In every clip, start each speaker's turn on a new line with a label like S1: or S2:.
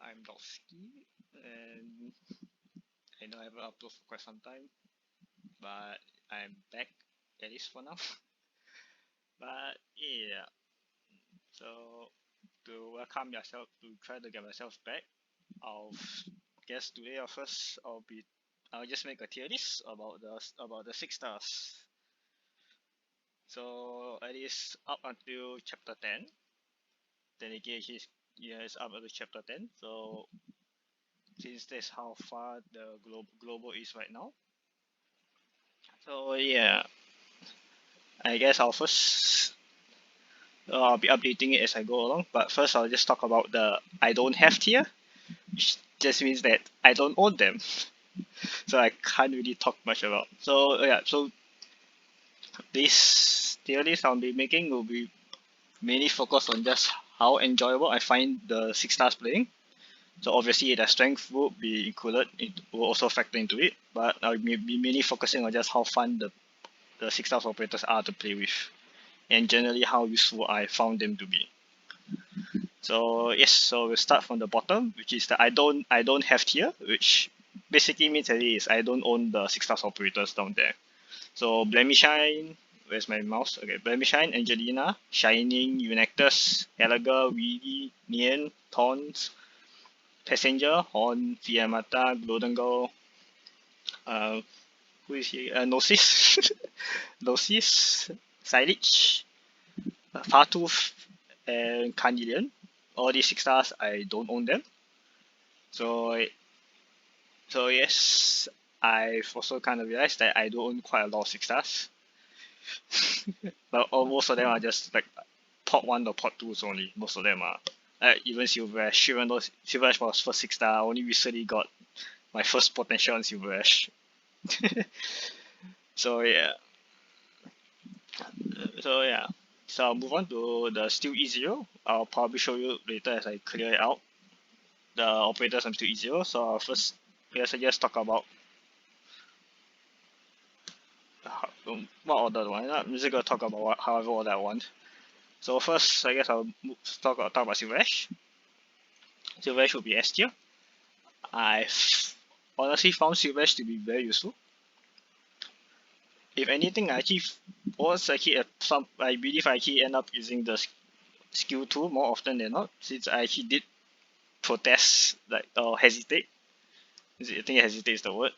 S1: I'm Dogcesy, and I know I haven't uploaded for quite some time, but I'm back at least for now. But yeah, so to welcome yourself, to try to get myself back, I'll guess today or first I'll just make a tier list about the 6 stars. So it is up until chapter 10. Then again, it's up until chapter 10. So since that's how far the global is right now. So yeah, I guess I'll be updating it as I go along. But first, I'll just talk about the I don't have tier, which just means that I don't own them, so I can't really talk much about. So yeah, so this tier list I'll be making will be mainly focused on just how enjoyable I find the 6 stars playing. So obviously the strength will be included, it will also factor into it, but I'll be mainly focusing on just how fun the 6 stars operators are to play with, and generally how useful I found them to be. So yes, so we'll start from the bottom, which is the I don't have tier, which basically means that is I don't own the 6 stars operators down there. So Blemishine, where's my mouse? Okay, Blemishine, Angelina, Shining, Unactus, Gallagher, Weedy, Nien, Tons, Passenger, Horn, Fiamata, Golden Girl, uh, who is he? Gnosis, Gnosis, Silage, Fartooth, and Carnelian. All these 6 stars, I don't own them. So so yes, I've also kind of realized that I do own quite a lot of 6 stars, but most of them are just like pot one or pot twos only. Most of them are. Even Silver Ash, even though Silver Ash was first 6 star, I only recently got my first potential on Silver Ash. So yeah, so yeah. So I'll move on to the Steel E0. I'll probably show you later as I clear it out. The operators on Steel E0. So I'll first, let's just talk about what order do I want. I'm just gonna talk about however order I want. So first, I guess I'll talk about Silver Ash. Silver Ash will be S tier. I've honestly found Silver Ash to be very useful. If anything, I believe I actually end up using the skill 2 more often than not, since I actually did protest, like, or hesitate. I think hesitate is the word.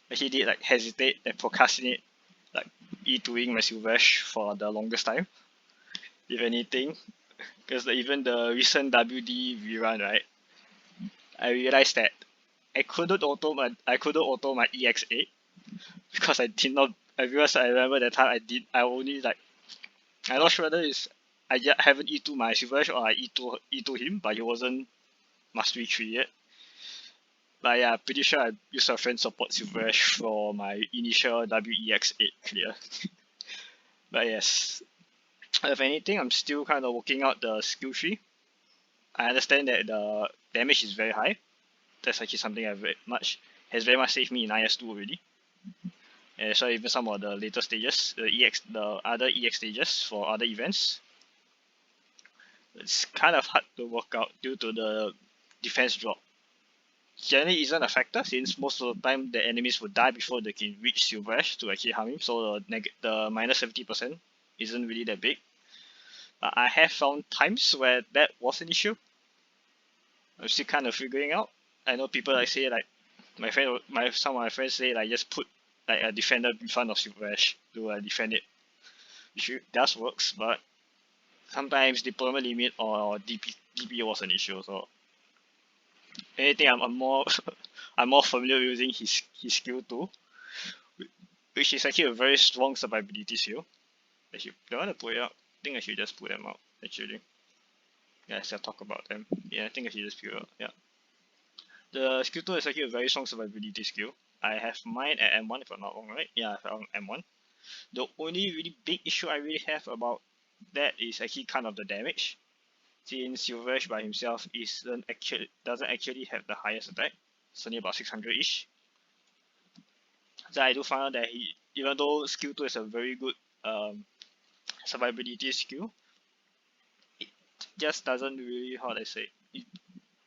S1: I actually did like hesitate and procrastinate, like E2ing my Silver Ash for the longest time, if anything. Because even the recent WD rerun, right, I realized that I couldn't auto my EX8 because I did not. I realized I remember that time I only like, I'm not sure whether it's I haven't E2 my Silver Ash or I E2 him, but he wasn't mastery 3 yet. But yeah, pretty sure I used a friend support Silver Ash for my initial WEX8 clear. But yes, if anything, I'm still kind of working out the skill tree. I understand that the damage is very high. That's actually something has very much saved me in IS2 already. And so even some of the later stages, the other EX stages for other events, it's kind of hard to work out due to the defense drop. Generally isn't a factor since most of the time the enemies will die before they can reach Silver Ash to actually harm him, so the minus 70% isn't really that big. I have found times where that was an issue. I'm still kind of figuring out. I know people like say like some of my friends say like just put like a defender in front of Silver Ash to defend it, which does works, but sometimes deployment limit or DP was an issue. So anything I'm more I'm more familiar using his skill too, which is actually a very strong survivability skill. Actually, do I want to put it out? I think I should just put them out actually. Yeah, I'll talk about them. Yeah, I think I should just put it out. Yeah. The skill 2 is actually a very strong survivability skill. I have mine at M1 if I'm not wrong, right? Yeah, I have M1. The only really big issue I really have about that is actually kind of the damage. Since Silver Ash by himself doesn't actually have the highest attack. It's only about 600-ish. So I do find out that even though skill 2 is a very good survivability skill, it just doesn't really, how do I say,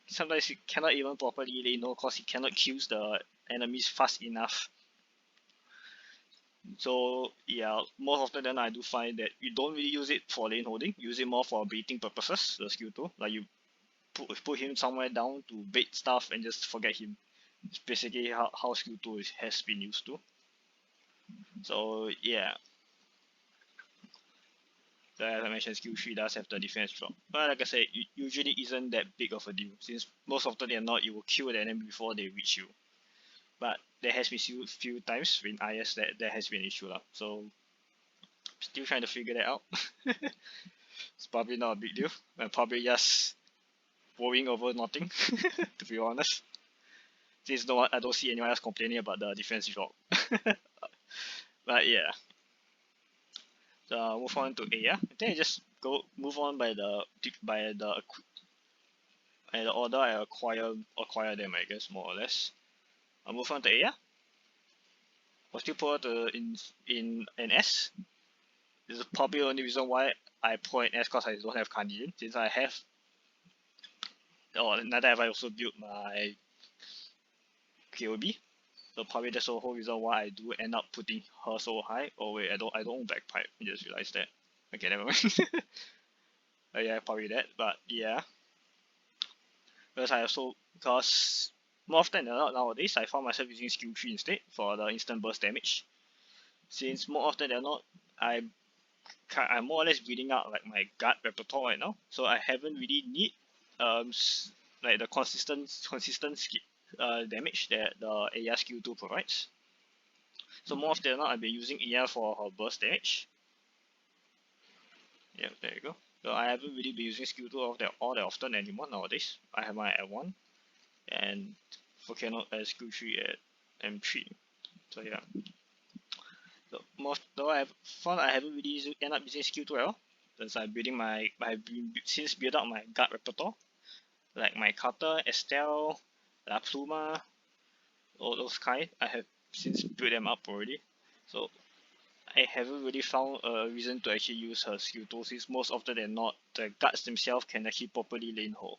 S1: sometimes he cannot even properly lane hold because he cannot kill the enemies fast enough. So yeah, more often than I do find that you don't really use it for lane holding, use it more for baiting purposes, the skill 2. Like you put him somewhere down to bait stuff and just forget him. It's basically how skill 2 has been used to. So yeah. So as I mentioned, skill 3 does have the defense drop. But like I said, it usually isn't that big of a deal, since most often than not, you will kill the enemy before they reach you. But there has been few times in IS that there has been an issue. So still trying to figure that out. It's probably not a big deal. I'm probably just worrying over nothing, to be honest. Since no one, I don't see anyone else complaining about the defense drop. But yeah. So move on to A. Yeah, I think I just move on by the order I acquire them, I guess, more or less. I'll move on to A. Yeah. I'll still put in an S. This is probably the only reason why I put an S, because I don't have Carnelian, since I have. Or neither have I also built my KOB. So probably that's the whole reason why I do end up putting her so high. Oh wait, I don't own Backpipe. I just realized that. Okay, never mind. Yeah, probably that. But yeah, because more often than not nowadays, I found myself using skill 3 instead for the instant burst damage. Since more often than not, I'm more or less building out like my guard repertoire right now, so I haven't really need like the consistent damage that the Aya skill 2 provides. So more often than not, I've been using Aya for her burst damage. Yeah, there you go. So I haven't really been using skill 2 all that often anymore nowadays. I have my at 1 and Volcano as skill 3 at M3. So yeah. So though I've found I haven't really end up using skill 2 at all. Since I've been since built up my guard repertoire. Like my Chalter, Estelle, La Pluma, all those kind. I have since built them up already. So I haven't really found a reason to actually use her skill 2, since most often than not, the guards themselves can actually properly lane hold.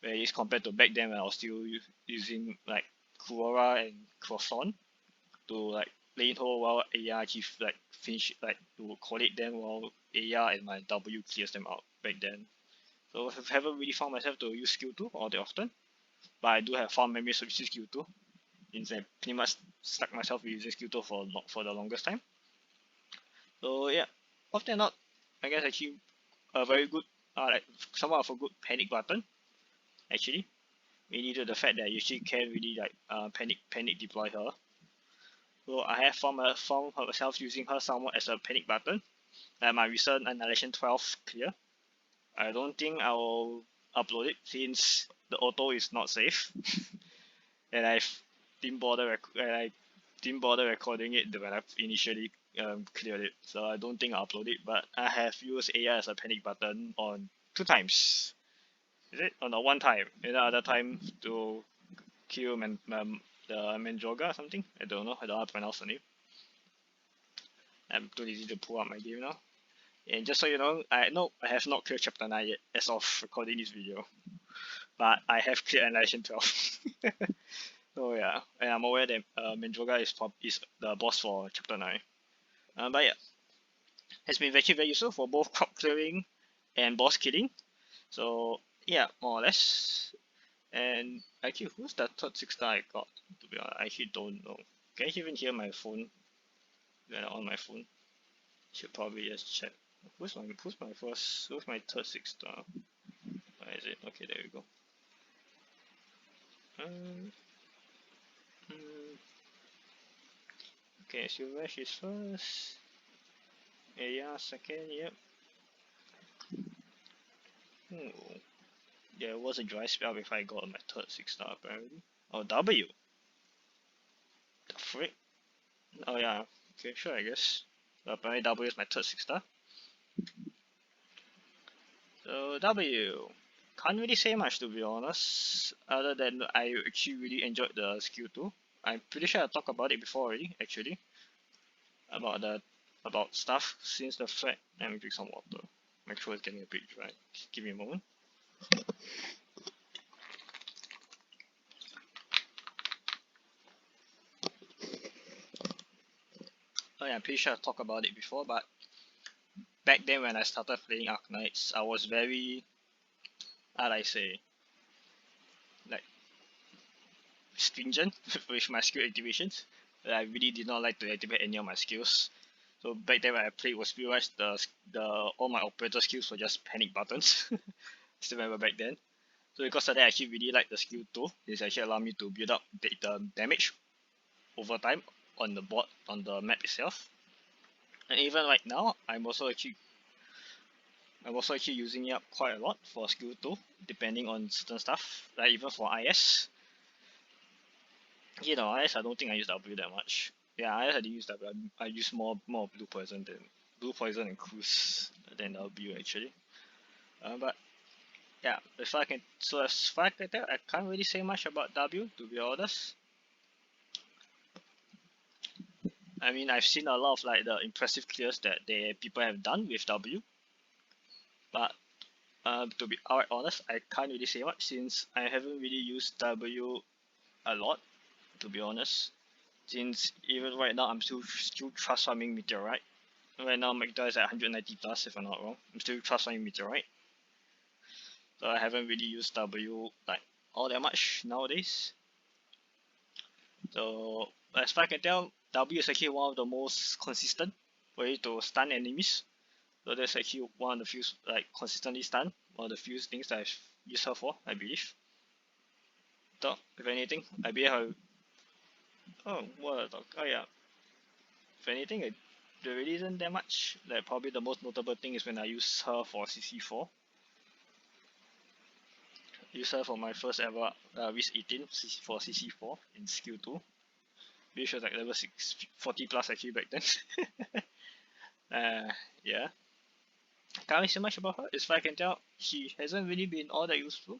S1: Whereas compared to back then when I was still using like Kurora and Croissant to like lane hold while Aya actually like finish like to collate them while Aya and my W clears them out back then. So I haven't really found myself to use skill 2 all that often. But I do have fond memories of using skill 2. Since I pretty much stuck myself with using skill 2 for the longest time. So yeah, often not, I guess actually a very good, like somewhat of a good panic button, actually. Mainly to the fact that you actually can really like panic deploy her. So I have found myself using her somewhat as a panic button. Like my recent Annihilation 12 clear. I don't think I will upload it since the auto is not safe. And I didn't bother recording it when I initially cleared it, so I don't think I'll upload it. But I have used AI as a panic button on 2 times. Is it? On the 1 time, and the other time to kill the Mandroga or something. I don't know how to pronounce the name. I'm too lazy to pull up my game now. And just so you know, I have not cleared chapter 9 yet as of recording this video. But I have cleared Annihilation 12. So yeah, and I'm aware that Mandroga is the boss for chapter 9. But yeah, has been actually very useful for both crop clearing and boss killing. So yeah, more or less. And actually, who's the third 6-star I got? To be honest, I actually don't know. Can I even hear my phone when I'm on my phone? Should probably just check. Who's my third 6-star? Where is it? Okay, there we go. Okay, Silvesh is first. Yeah, second, yep. There was a dry spell before I got my third 6-star apparently. Oh, W. The frick? Oh yeah, okay, sure I guess. So apparently W is my third 6-star. So W. Can't really say much to be honest, other than I actually really enjoyed the skill 2. I'm pretty sure I talked about it before already, actually. About stuff since the fact. Let me drink some water. Make sure it's getting a bit dry. Give me a moment. Oh yeah, I'm pretty sure I talked about it before, but back then when I started playing Arknights, I was very, how do I say, like stringent with my skill activations. I really did not like to activate any of my skills. So back then when I played was pretty much the all my operator skills were just panic buttons. Still remember back then. So because of that, I actually really like the skill too. It's actually allowed me to build up the damage over time on the board, on the map itself. And even right now, I'm also actually using it up quite a lot for skill 2, depending on certain stuff. Like even for IS. IS I don't think I use W that much. Yeah, IS I do use W. I use more Blue Poison and Cruise than W actually. But yeah, as far as I can tell, I can't really say much about W to be honest. I mean, I've seen a lot of like the impressive clears that people have done with W, but to be outright honest, I can't really say much since I haven't really used W a lot. To be honest, since even right now I'm still trust farming Meteorite. Right now Meteorite is at 190 plus if I'm not wrong. I'm still trust farming Meteorite, so I haven't really used W like all that much nowadays. So as far as I can tell, W is actually one of the most consistent way to stun enemies. So that's actually one of the few like consistently stun. One of the few things that I've used her for, I believe. So if anything, I believe I. Oh, what? Oh yeah. If anything, there really isn't that much. Like probably the most notable thing is when I use her for CC4. Use her for my first ever risk 18 for CC4 in skill 2. Which was like level 40 plus actually back then. Yeah. Can't really say much about her. As far as I can tell, she hasn't really been all that useful.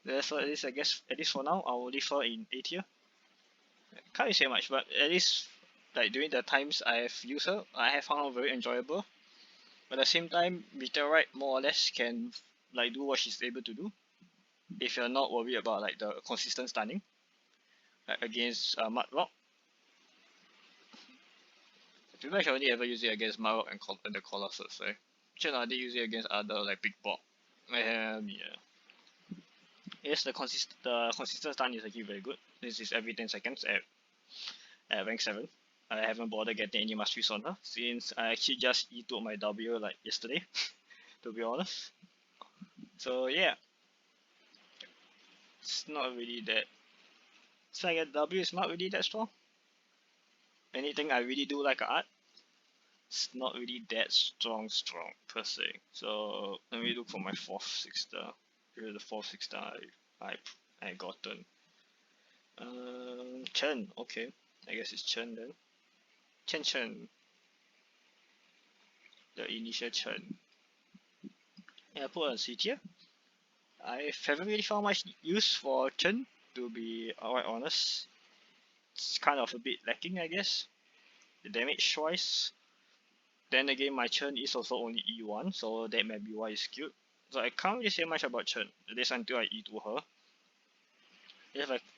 S1: Therefore, at least I guess, at least for now, I'll leave her in A tier. Can't really say much, but at least like during the times I've used her, I have found her very enjoyable. But at the same time, Meteorite more or less can like do what she's able to do. If you're not worried about like the consistent stunning like, against Mudrock. Pretty much I only ever use it against Mudrock and the Colossus, right? Actually, no, I did use it against other like big bot. Yeah. Yes, the consistent stun is actually very good. This is every 10 seconds at rank 7. I haven't bothered getting any masteries on her since I actually just E2 my W like yesterday, to be honest. So yeah, it's not really that. It's like a W is not really that strong. Anything I really do like art, it's not really that strong per se. So let me look for my 4th 6 star. Here's the 4th 6 star I gotten. Chen, okay. I guess it's Chen then. Chen. The initial Chen. Yeah, I put on C tier. I haven't really found much use for Chen, to be alright honest. It's kind of a bit lacking, I guess. The damage wise. Then again, my Chen is also only E1, so that may be why it's skewed. So I can't really say much about Chen, at least until I E2 her.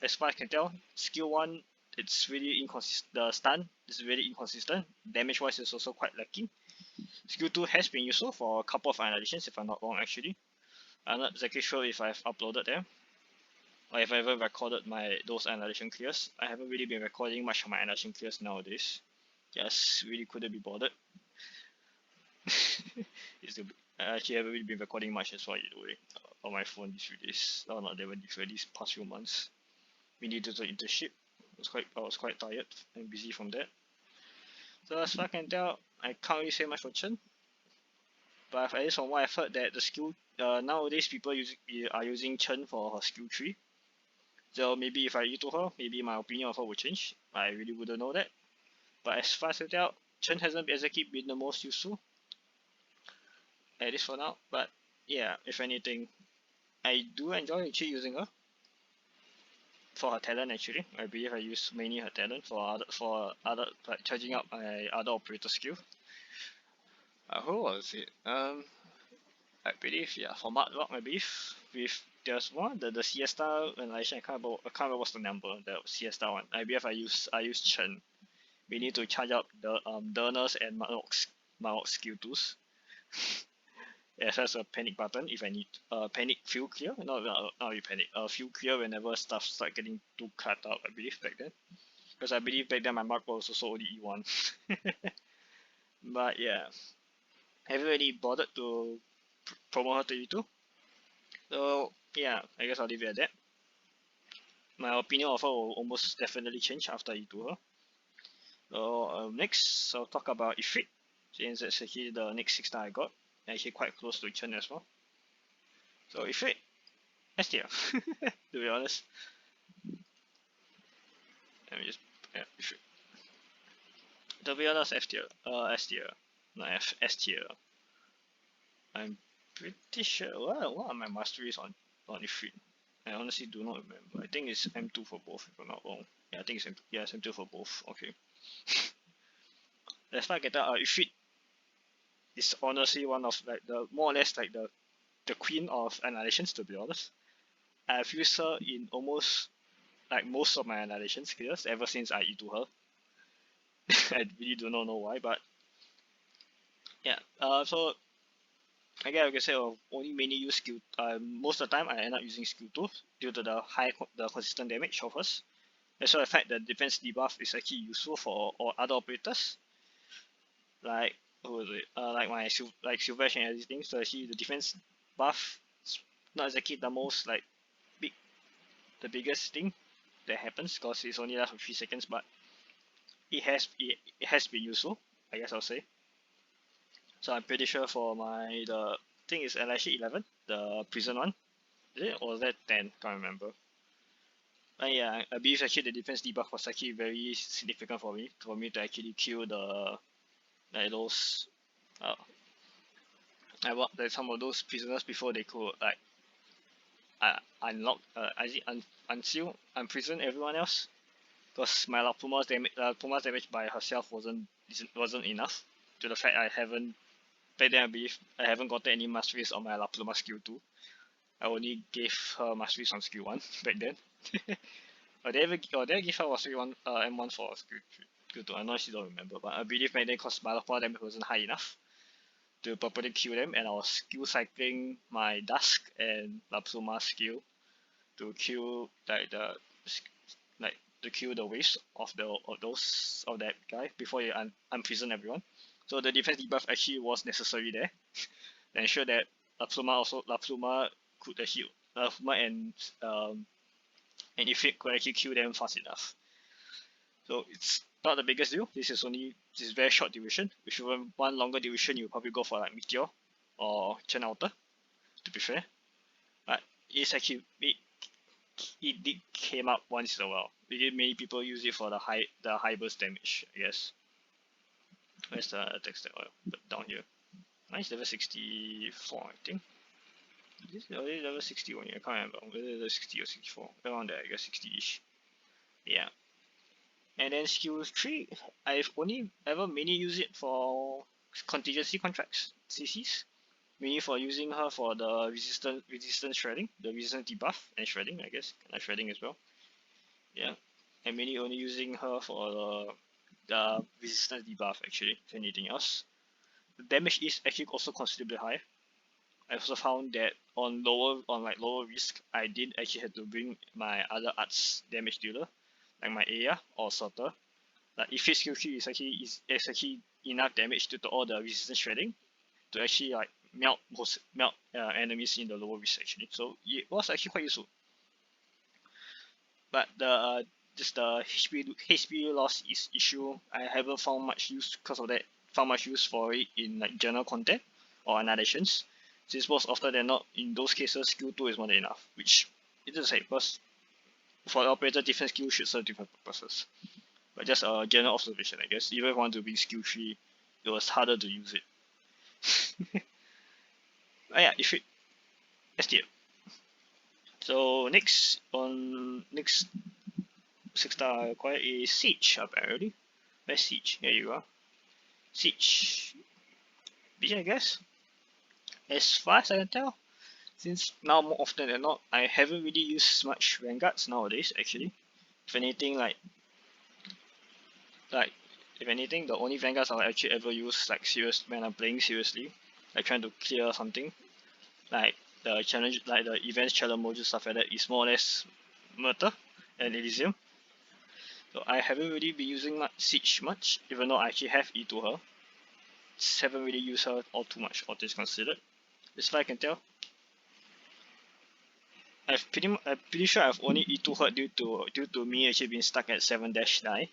S1: As far as I can tell, skill 1, it's really inconsistent. The stun is really inconsistent. Damage wise, it's also quite lacking. Skill 2 has been useful for a couple of annihilations, if I'm not wrong actually. I'm not exactly sure if I've uploaded them or if I ever recorded those annihilation clears. I haven't really been recording much of my annihilation clears nowadays. Just really couldn't be bothered. I actually haven't really been recording much as well anyway on my phone these few days. Oh, not that these past few months. We needed to internship. I was quite tired and busy from that. So as far as I can tell, I can't really say much for Chen. But at least from what I've heard that the skill nowadays people are using Chen for her skill tree. So maybe if I E2 her, maybe my opinion of her will change. I really wouldn't know that. But as far as I tell, Chen hasn't exactly been the most useful. At least for now. But yeah, if anything, I do enjoy actually using her. For her talent actually. I believe I use mainly her talent for other like charging up my other operator skill. Who was it? I believe yeah, for Mudrock I believe with there's one the Siesta when I can't remember what's the number, the Siesta one. I believe I use Chen we need to charge up the Durners and Marok skill 2s. It has a panic button if I need panic fuel clear. Not really panic. Fuel clear whenever stuff start getting too cut out, I believe back then. Because I believe back then my mark was also only E1. But yeah. Have you really bothered to promote her to E2? So yeah, I guess I'll leave it at that. My opinion of her will almost definitely change after E2 her. So next, I'll talk about Ifrit, since that's actually the next 6 star I got. Actually quite close to Chen as well. So Ifrit, S tier, to be honest. Let me just, yeah, Ifrit. To be honest, F tier, S tier, not S tier. I'm pretty sure, what are my masteries on Ifrit? I honestly do not remember. I think it's M2 for both, if I'm not wrong. Yeah, I think it's M2, yeah, it's M2 for both, okay. As far as I can tell, Ifrit is honestly one of like the more or less like the queen of annihilations, to be honest. I've used her in almost like most of my annihilations skills ever since I E2 her. I really do not know why, but yeah. So I guess I can say only mainly use skill. Most of the time I end up using skill 2 due to the consistent damage of hers. That's why the fact that defense debuff is actually useful for or other operators. Like who was it? Like my Silvesh and everything. So actually the defense buff is not exactly the most like the biggest thing that happens because it's only lasts for 3 seconds, but it has been useful, I guess I'll say. So I'm pretty sure for the thing is actually 11, the prison one. Is it? Or was that 10? Can't remember. But yeah, I believe actually the defense debuff was actually very significant for me to actually kill the like those I walked like some of those prisoners before they could like unlock unseal, unprison everyone else. Because my Puma's damage by herself wasn't enough. To the fact I haven't back then I believe I haven't gotten any masteries on my La Pluma skill 2. I only gave her masteries on skill 1 back then. Or did I give her mastery 1 M1 for skill 2? I honestly don't remember, but I believe back then because my La Pluma damage wasn't high enough to properly kill them, and I was skill cycling my Dusk and La Pluma skill to kill to kill the waves of that guy before you unprison everyone. So the defense debuff actually was necessary there to ensure that La Pluma could actually La Pluma and Ifrit could actually kill them fast enough. So it's not the biggest deal. This is very short duration. If you want one longer duration, you probably go for like Meteor or Chalter, to be fair. But it's actually it did came up once in a while. Many people use it for the high burst damage, I guess. Where's the attack stat oil? Down here. Mine is level 64, I think. Is it level 61? I can't remember. Whether it's 60 or 64. Around there, I guess 60-ish. Yeah. And then skill 3, I've only ever mainly used it for contingency contracts, CCs. Mainly for using her for the resistance shredding, the resistance debuff and shredding, I guess. And shredding as well. Yeah. And mainly only using her for the resistance debuff actually, if anything else. The damage is actually also considerably high. I also found that on lower risk, I did actually have to bring my other arts damage dealer, like my Aya or Sorter. Like if his skill 3 is actually enough damage to all the resistance shredding to actually like melt enemies in the lower risk actually. So it was actually quite useful. But just the HP loss is issue. I haven't found much use because of that. Found much use for it in like general content or annotations. Since most often than not, in those cases, skill 2 is more than enough, which it doesn't say because for the operator, different skills should serve different purposes. But just a general observation, I guess. Even if you want to bring skill 3, it was harder to use it. But yeah, if it S tier. So next 6 star I acquired is Siege apparently. Where's Siege? Here you are. Siege. I guess. As far as I can tell, since now more often than not, I haven't really used much Vanguards nowadays actually. If anything, like If anything, the only vanguards I'll actually ever use like when I'm playing seriously, like trying to clear something, like the challenge, like the events challenge module stuff like that, is more or less Murder and Elysium. So I haven't really been using Siege much, even though I actually have E2 her. Just haven't really used her all too much, all things considered. As far as I can tell, I'm pretty sure I've only E2 her due to me actually being stuck at 7-9.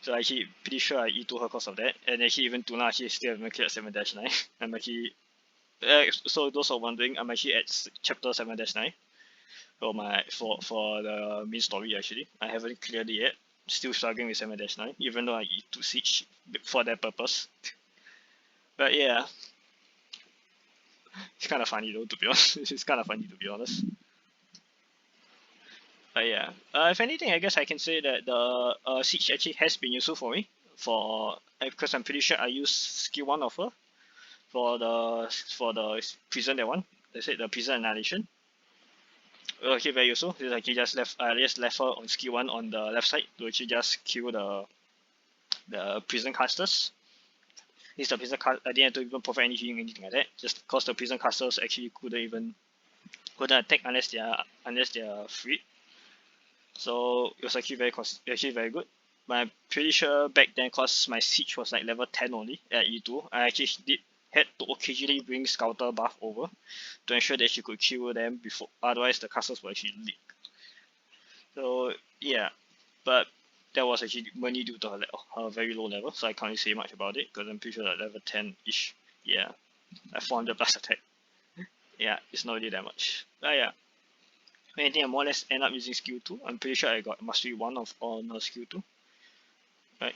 S1: So actually pretty sure I E2 her because of that. And actually even to now actually still haven't cleared 7-9. I'm actually so those are wondering, I'm actually at chapter 7-9 for the main story actually. I haven't cleared it yet. Still struggling with 7-9, even though I E2 Siege for that purpose. But yeah, it's kind of funny though, to be honest. It's kind of funny to be honest. But yeah, if anything, I guess I can say that the Siege actually has been useful for me because I'm pretty sure I use skill 1 of her for the prison, that one. They said the prison annihilation. Okay, very useful. This actually just left her on skill 1 on the left side to actually just kill the prison casters. Since the prison cast, I didn't have to even provide any healing or anything like that. Just cause the prison casters actually couldn't attack unless they're freed. So it was actually very good. But I'm pretty sure back then, cause my siege was like level 10 only at E2, I actually had to occasionally bring Chalter buff over to ensure that she could kill them before, otherwise the castles will actually leak. So yeah, but that was actually mainly due to her very low level, so I can't really say much about it because I'm pretty sure that level 10-ish. Yeah, at 400 plus attack. Yeah, it's not really that much. But yeah, I think I more or less end up using skill 2. I'm pretty sure I got mastery 1 on her skill 2. Right?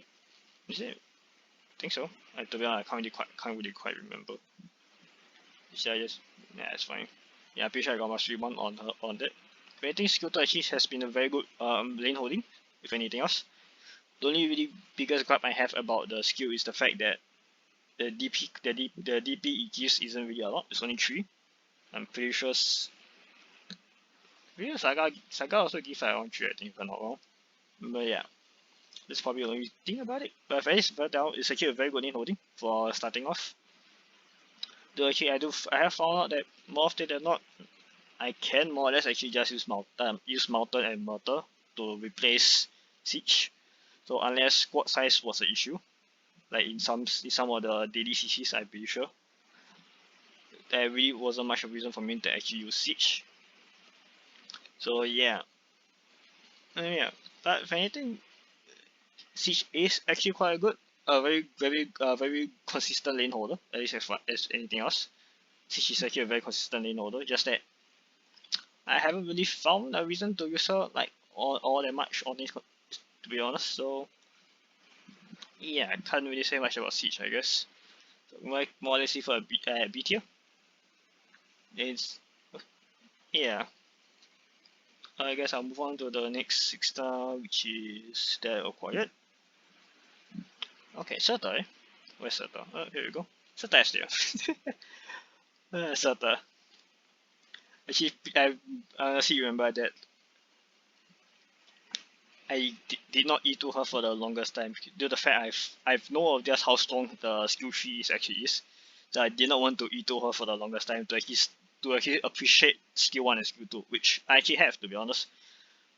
S1: Is it? I think so. To be honest, I can't really quite remember. Should I just? Yeah, it's fine. Yeah, I'm pretty sure I got mastery 1 on that. But I think skill 2 actually has been a very good lane holding, if anything else. The only really biggest gripe I have about the skill is the fact that the DP it gives isn't really a lot. It's only 3. I'm pretty sure. Really, Saga also gives like around 3, I think, if I'm not wrong. But yeah, that's probably the only thing about it. But very versatile. It's actually a very good lane holding for starting off. Though actually I have found out that more often than not, I can more or less actually just use Mountain and Murder to replace Siege. So unless squad size was an issue, like in some of the daily CCs, I'm pretty sure, there really wasn't much of a reason for me to actually use Siege. So yeah. Yeah. But if anything, Siege is actually quite good. A very consistent lane holder, at least as anything else. Siege is actually a very consistent lane holder, just that I haven't really found a reason to use her like all that much on this, to be honest. So yeah, I can't really say much about Siege, I guess. So more or less for a B tier. It's yeah. I guess I'll move on to the next 6-star, which is that acquired. Okay, Chalter. Where's Chalter? Oh, here we go. Chalter is there. Chalter. Actually, I honestly remember that I did not E2 her for the longest time due to the fact I've known of just how strong the skill tree actually is. So I did not want to E2 her for the longest time to actually appreciate skill 1 and skill 2, which I actually have, to be honest.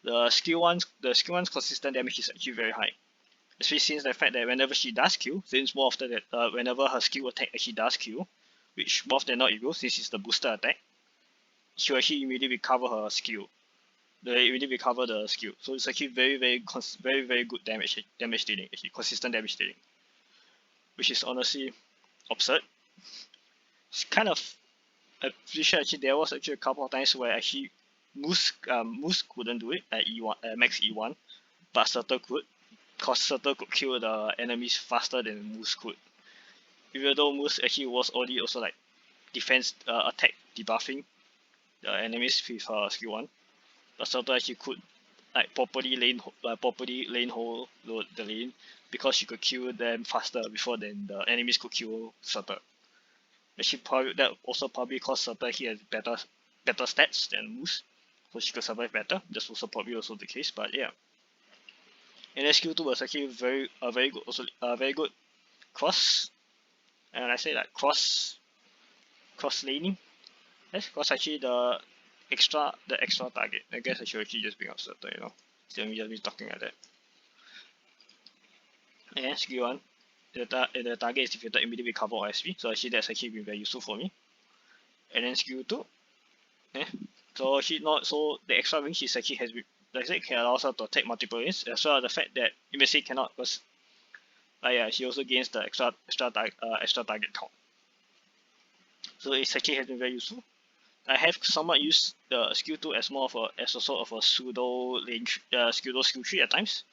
S1: The skill 1's consistent damage is actually very high. Especially since the fact that whenever she does kill, since more often that whenever her skill attack actually does kill, which more often than not it will, since it's the booster attack, she'll actually immediately recover her skill. They immediately recover the skill. So it's actually very good damage dealing, actually consistent damage dealing. Which is honestly absurd. It's kind of, I'm pretty sure actually there was actually a couple of times where actually Moose couldn't do it at E1 max E1, but Chalter could. Cause Chalter could kill the enemies faster than Moose could. Even though Moose actually was already also like defense attack debuffing the enemies with her skill 1. But Chalter actually could like properly lane hold the lane because she could kill them faster before then the enemies could kill Chalter. Actually that also probably cause Chalter he has better stats than Moose, so she could survive better. That's also probably also the case, but yeah. And then skill 2 was actually very good, also very good cross, and I say like cross laning. Yes, because actually the extra target. I guess I should actually just bring up Chalter, instead of me just be talking like that. And skill 1, the target is defeated, immediately recover all SP, so actually that's actually been very useful for me. And then skill 2, so the extra range is actually has been, like I said, can allow her to attack multiple lanes, as well as the fact that you may say cannot, because she also gains the extra target count. So it actually has been very useful. I have somewhat used the skill 2 as more of a sort of a pseudo skill 3 at times.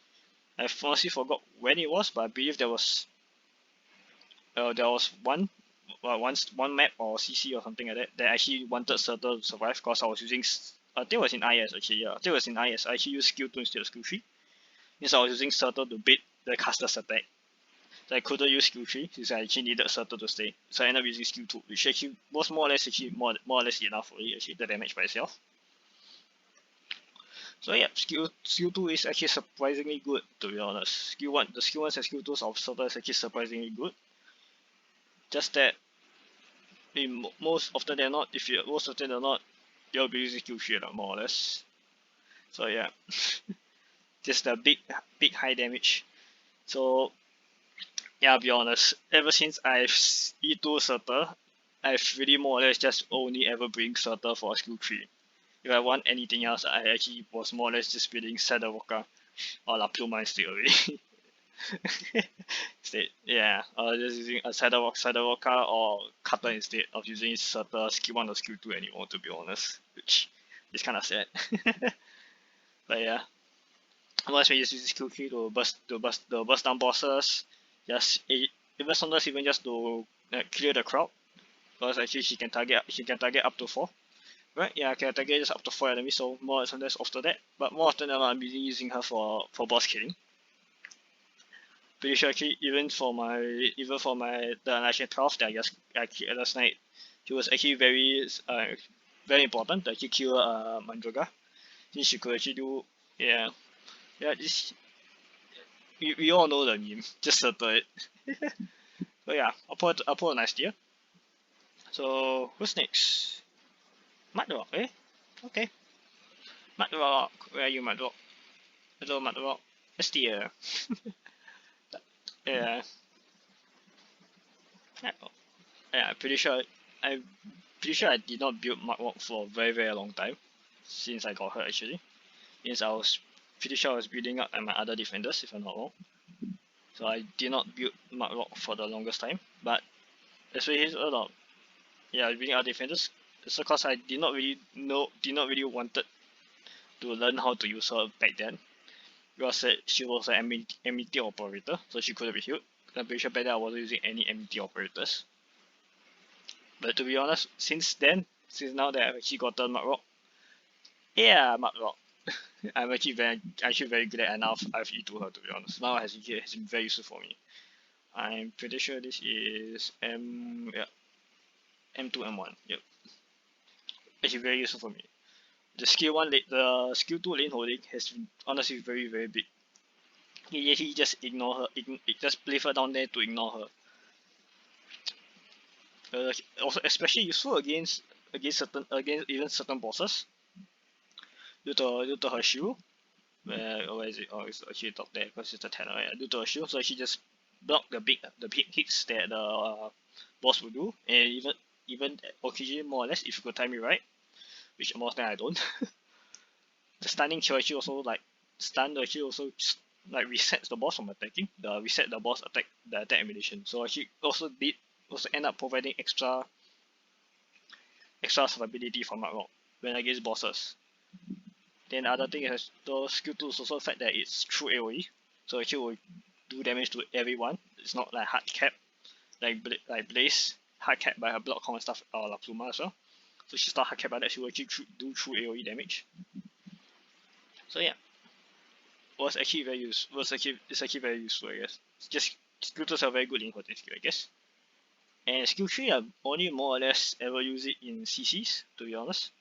S1: I honestly forgot when it was, but I believe there was one map or CC or something like that actually wanted Chalter to survive, because I was using, I think it was in IS actually, yeah. I think it was in IS. I actually used skill 2 instead of skill 3. Since I was using Chalter to bait the caster's attack. So I couldn't use skill 3 since I actually needed Chalter to stay. So I ended up using skill 2, which actually was more or less enough for it, actually, the damage by itself. So yeah, skill 2 is actually surprisingly good, to be honest. The skill 1s and skill 2s of Chalter is actually surprisingly good. Just that most often than not, you'll be using skill 3 more or less. So yeah. Just the big high damage. So yeah, I'll be honest, ever since I've E2 Chalter, I've really more or less just only ever bring Chalter for skill 3. If I want anything else, I actually was more or less just building Sadavoka or La Pluma instead already. Yeah, I was just using a Sadavoka or Cutter instead of using Chalter skill 1 or skill 2 anymore, to be honest, which is kind of sad. But yeah, once we just use skill 3 to burst down bosses, even sometimes even just to clear the crowd, because actually she can target up to 4. Right, yeah, I can target just up to 4 enemies, so more sometimes after that. But more often than not, I'm using her for boss killing. Pretty sure actually even for my the National 12 that I killed last night, she was actually very important to actually kill Mandroga. Since she could actually do this we all know the meme, just Chalter it. So yeah, I'll put a nice tier. So who's next? Mudrock, eh? Okay. Mudrock, where are you, Mudrock? Hello, Mudrock. It's tier. Yeah. Yeah, I'm pretty sure I did not build Mudrock for a very long time since I got her actually. Since I was pretty sure I was building up my other defenders, if I'm not wrong. So I did not build Mudrock for the longest time, but especially building out defenders. So cause I did not really wanted to learn how to use her back then. Because she was an MET operator, so she couldn't be healed. I'm pretty sure back then I wasn't using any MET operators. But to be honest, since now that I've actually gotten Mudrock, I'm actually very good at, and now I've E2 her, to be honest. Now it has been very useful for me. I'm pretty sure this is M2 M1. Yep. Actually very useful for me. The skill 2 lane holding has been honestly very big. He just ignore her, just leave her down there to ignore her. Also especially useful against certain bosses due to her shield. Where is it? Oh, it's actually top there because it's a 10. Yeah, due to her shield, so she just block the big hits that the boss will do, and even occasionally more or less if you could time it right, which most time I don't. The stunning kill actually also resets the boss from attacking. Reset the boss attack animation. So actually also end up providing extra survivability for Mudrock when against bosses. Then the other thing is the skill 2 is also the fact that it's true AoE. So actually will do damage to everyone. It's not like hard cap like Blaze hard cap by her block count and stuff or La Pluma as well. So she's not hard cap by that, she will actually do true AoE damage. So yeah. It's actually very useful, I guess. Just skill 2s are very good in holding skill, I guess. And skill 3 I only more or less ever use it in CCs, to be honest.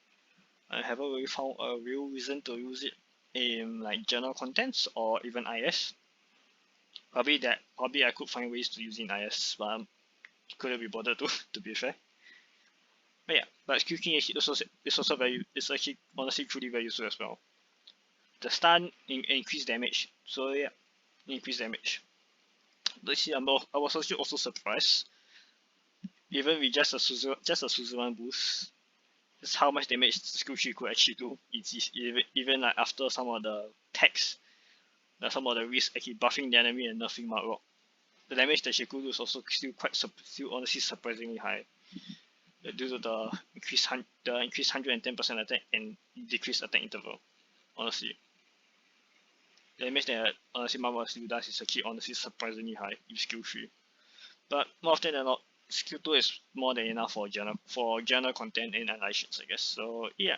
S1: I haven't really found a real reason to use it in like journal contents or even IS. Probably I could find ways to use in IS, but couldn't be bothered to be fair. But yeah, but skill king is also very, it's actually honestly truly very useful as well. The stun increase damage, so yeah, increase damage. Let's see, I was actually also surprised, even with just a Suzuran boost, just how much damage skill tree could actually do. It's even like after some of the tags, some of the risks actually buffing the enemy and nerfing Mark, the damage that she could do is also still honestly surprisingly high. Due to the increased 110% attack and decreased attack interval. Honestly, the damage that honestly Marvel still does is actually honestly surprisingly high with skill 3. But more often than not, skill 2 is more than enough for general content and alliations, I guess. So yeah,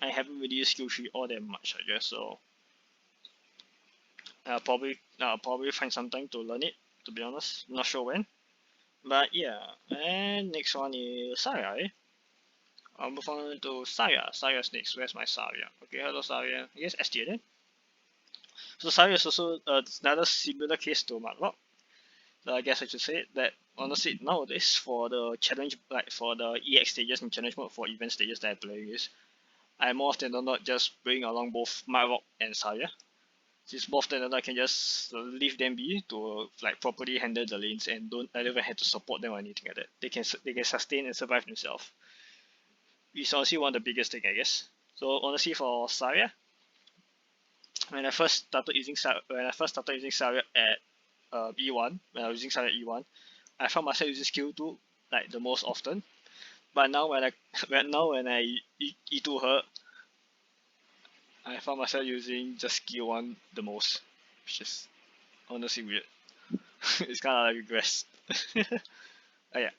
S1: I haven't really used skill 3 all that much, I guess. So I'll probably find some time to learn it. To be honest, not sure when. But yeah, and next one is Sarai. I'll move on to Saya. Saya's next. Where's my Saya? Okay, hello Saya. Yes, S tier then. So Saya is also another similar case to Matlock. So I guess I should say that honestly nowadays for the challenge, like for the EX stages and challenge mode for event stages that I play is, I more often than not just bring along both Matlock and Saya. Since more often than not I can just leave them be to like properly handle the lanes and I don't even have to support them or anything like that. They can sustain and survive themselves. It's honestly one of the biggest thing I guess. So honestly for Saya, when I first started using Saria at E1, when I was using Saria at E1, I found myself using skill 2 like the most often. But now when I when I E2 her, I found myself using just skill 1 the most, which is honestly weird. It's kind of like regress. Yeah.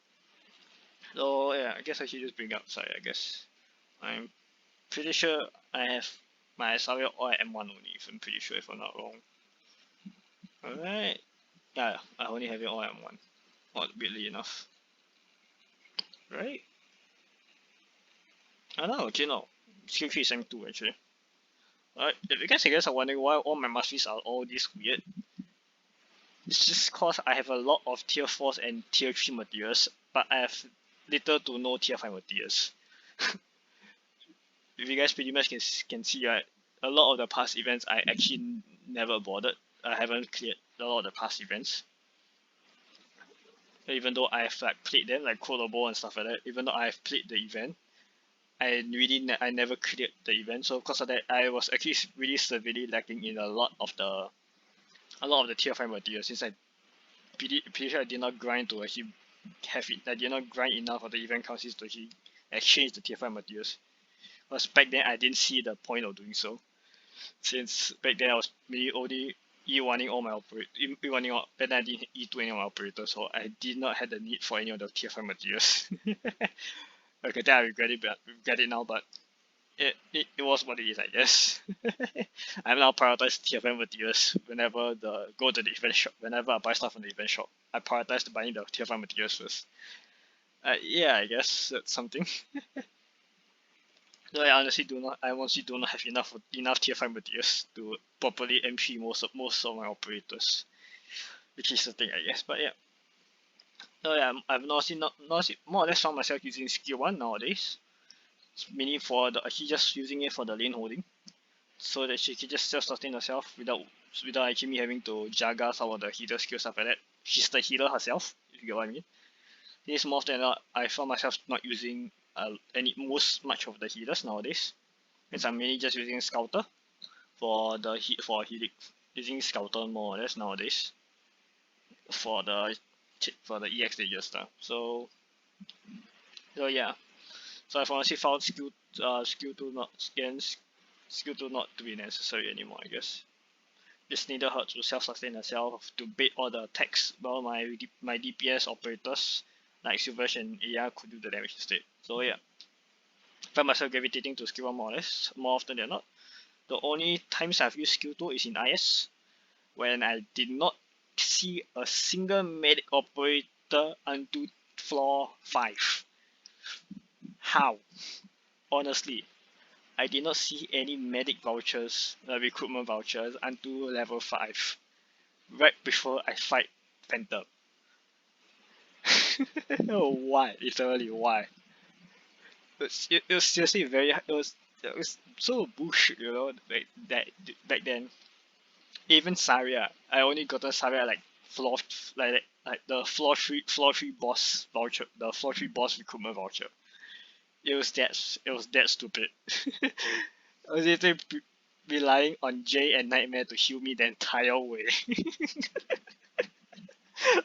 S1: So yeah, I guess I should just bring up Saria. I guess I'm pretty sure I have my Saria all at M1 only. If I'm pretty sure, if I'm not wrong. Alright. Yeah, I only have it all at M1. Not weirdly enough. Right? I don't know, actually no. Skill 3 is M2 actually. Alright, if you guys are wondering why all my masteries are all this weird, it's just cause I have a lot of tier 4s and tier 3 materials, but I have little to no tier 5 materials. If you guys pretty much can see, right, a lot of the past events I actually never bothered. I haven't cleared a lot of the past events. Even though I've like played them, like Colorbo and stuff like that, even though I've played the event, I never cleared the event. So because of that, I was actually really severely lacking in a lot of the tier 5 materials, since I pretty sure I did not grind to actually have it. I did not grind enough of the event councils to actually exchange the tier 5 materials. Because back then I didn't see the point of doing so, since back then I was really only E1ing all my E1ing all, back then I didn't E2 any of my operators, so I did not have the need for any of the tier 5 materials. Okay, then I regret it now, but it was what it is, I guess. I'm now prioritize tier 5 materials whenever go to the event shop. Whenever I buy stuff from the event shop, I prioritize buying the tier 5 materials first. Yeah, I guess that's something. No, I honestly do not have enough tier 5 materials to properly MP most of my operators, which is the thing, I guess. But yeah. So yeah, I've honestly not more or less found myself using skill 1 nowadays. Meaning for the actually just using it for the lane holding, so that she can just self-sustain herself without actually me having to jaga some of the healer skill stuff like that. She's the healer herself, if you get what I mean. This more often than not, I found myself not using much of the healers nowadays. Since I'm mainly just using Scouter for healing, using Scouter more or less nowadays for the EX stages stuff. So yeah. So I've honestly found skill 2 not to be necessary anymore, I guess. Just needed her to self-sustain herself to bait all the attacks, while my DPS operators like Silversh and Aya could do the damage instead. So yeah, find myself gravitating to skill 1 more or less, more often than not. The only times I've used skill 2 is in IS, when I did not see a single medic operator until floor 5. How? Honestly, I did not see any medic vouchers, recruitment vouchers until level 5, right before I fight Phantom. Why? Literally, why? It was seriously it was so bullshit, you know, like that back then. Even Saria, I only gotten Saria like floor like the floor 3 boss voucher, the floor 3 boss recruitment voucher. It was that stupid. I was literally relying on Jay and Nightmare to heal me the entire way.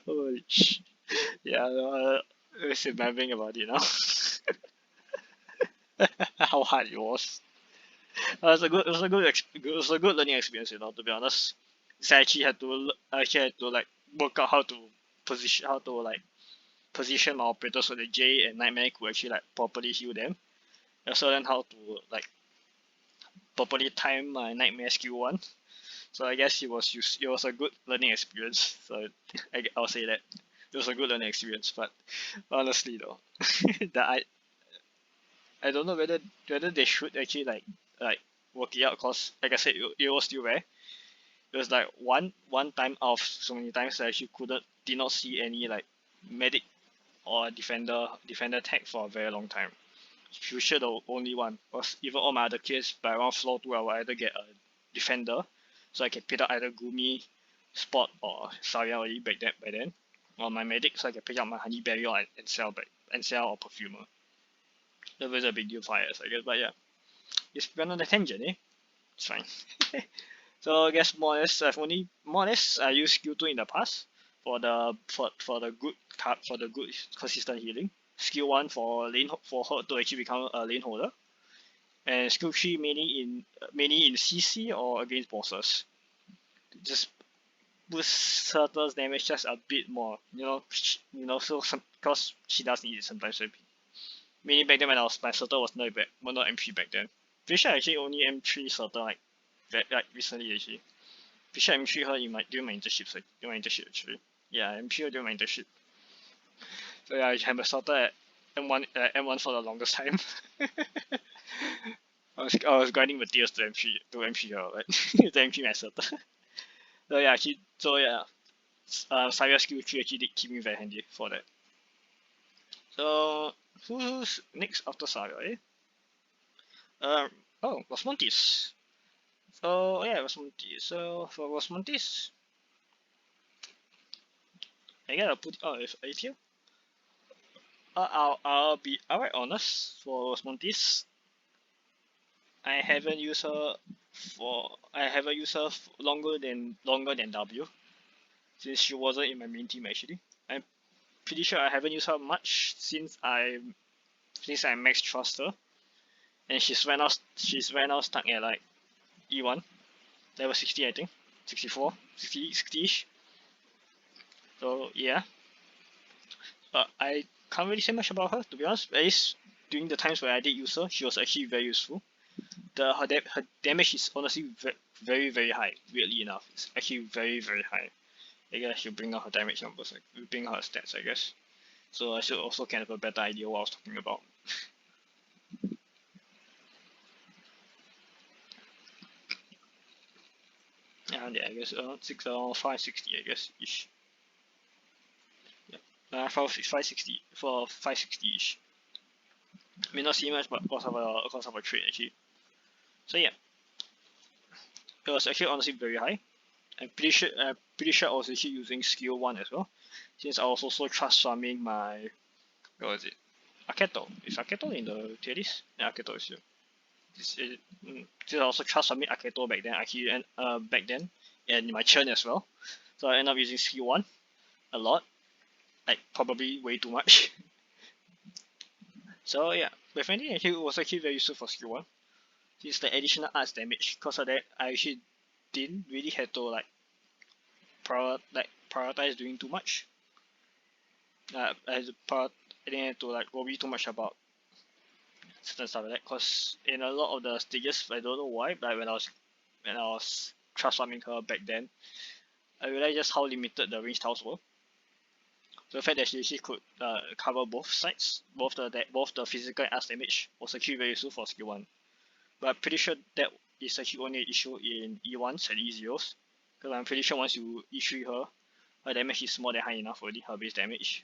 S1: Holy sh! Yeah, it's remembering about it now. How hard it was. It was a good learning experience, you know. To be honest, so I actually had to like work out how to position my operators so that Jay and Nightmare could actually like properly heal them. I also learned how to like properly time my Nightmare skill 1. So I guess it was a good learning experience. So I'll say that it was a good learning experience. But honestly though, that I don't know whether they should actually like work it out, cause like I said, it was still rare. It was like one time out of so many times I actually did not see any like medic or defender tag for a very long time. Future the only one, cause even all my other kills by around floor 2 I will either get a defender, so I can pick up either Gumi, Spot or Saria already by then, or my medic, so I can pick up my Honey Berry and sell or Perfumer. That was a big deal for us, I guess, but yeah. It's been on the tangent, eh? It's fine. So I guess more or less I used skill 2 in the past for the good consistent healing. Skill 1 for her to actually become a lane holder. And skill 3 mainly in CC or against bosses. Just boost Turtle's damage just a bit more. So because she does need it sometimes. Mainly back then when my Turtle was not M3 back then. Pretty sure I actually only M3 Turtle like recently actually. Pretty sure M3 her during my internship actually. Yeah, M3 her during my internship. So yeah, I have a Turtle at M1 for the longest time. I was grinding materials to M3 her, right? to M3 my Turtle. So yeah, Saria skill 3 actually did keep me very handy for that. So who's next after Saria, eh? Rosmontis. So yeah, Rosmontis. So for Rosmontis, I gotta put if it's here. I'll be outright honest for Rosmontis. I haven't used her longer than W, since she wasn't in my main team actually. I'm pretty sure I haven't used her much since I max trust her, and she's right now stuck at like E1 level 60 I think, 64, 60ish. So yeah, I can't really say much about her to be honest. At least during the times where I did use her, she was actually very useful. Her damage is honestly very very high. Weirdly enough, it's actually very very high. I guess I should bring out her damage numbers, bring out her stats I guess. So I should also kind of have a better idea what I was talking about. And yeah, I guess 560 I guess ish. Yeah, 560 for 560 ish. May not see much, but because of a trade actually. So yeah, it was actually honestly very high. I'm pretty sure I was actually using skill 1 as well, since I was also trust farming my, what was it, Aketo. Is Aketo in the tier list? Yeah, Aketo is here. Since I also trust farming Aketo back then, and my churn as well. So I end up using skill 1 a lot, like probably way too much. So yeah, but frankly it was actually very useful for skill 1. Since the additional arts damage, because of that I actually didn't really have to like prioritize doing too much. I didn't have to like worry too much about certain stuff like that, cause in a lot of the stages I don't know why, but when I was trust farming her back then, I realized just how limited the range tiles were. So the fact that she could cover both sides, both the physical and arts damage, was actually very useful for skill 1. but I'm pretty sure that is actually only an issue in E1s and E0s, because I'm pretty sure once you E3 her, her damage is more than high enough already, her base damage.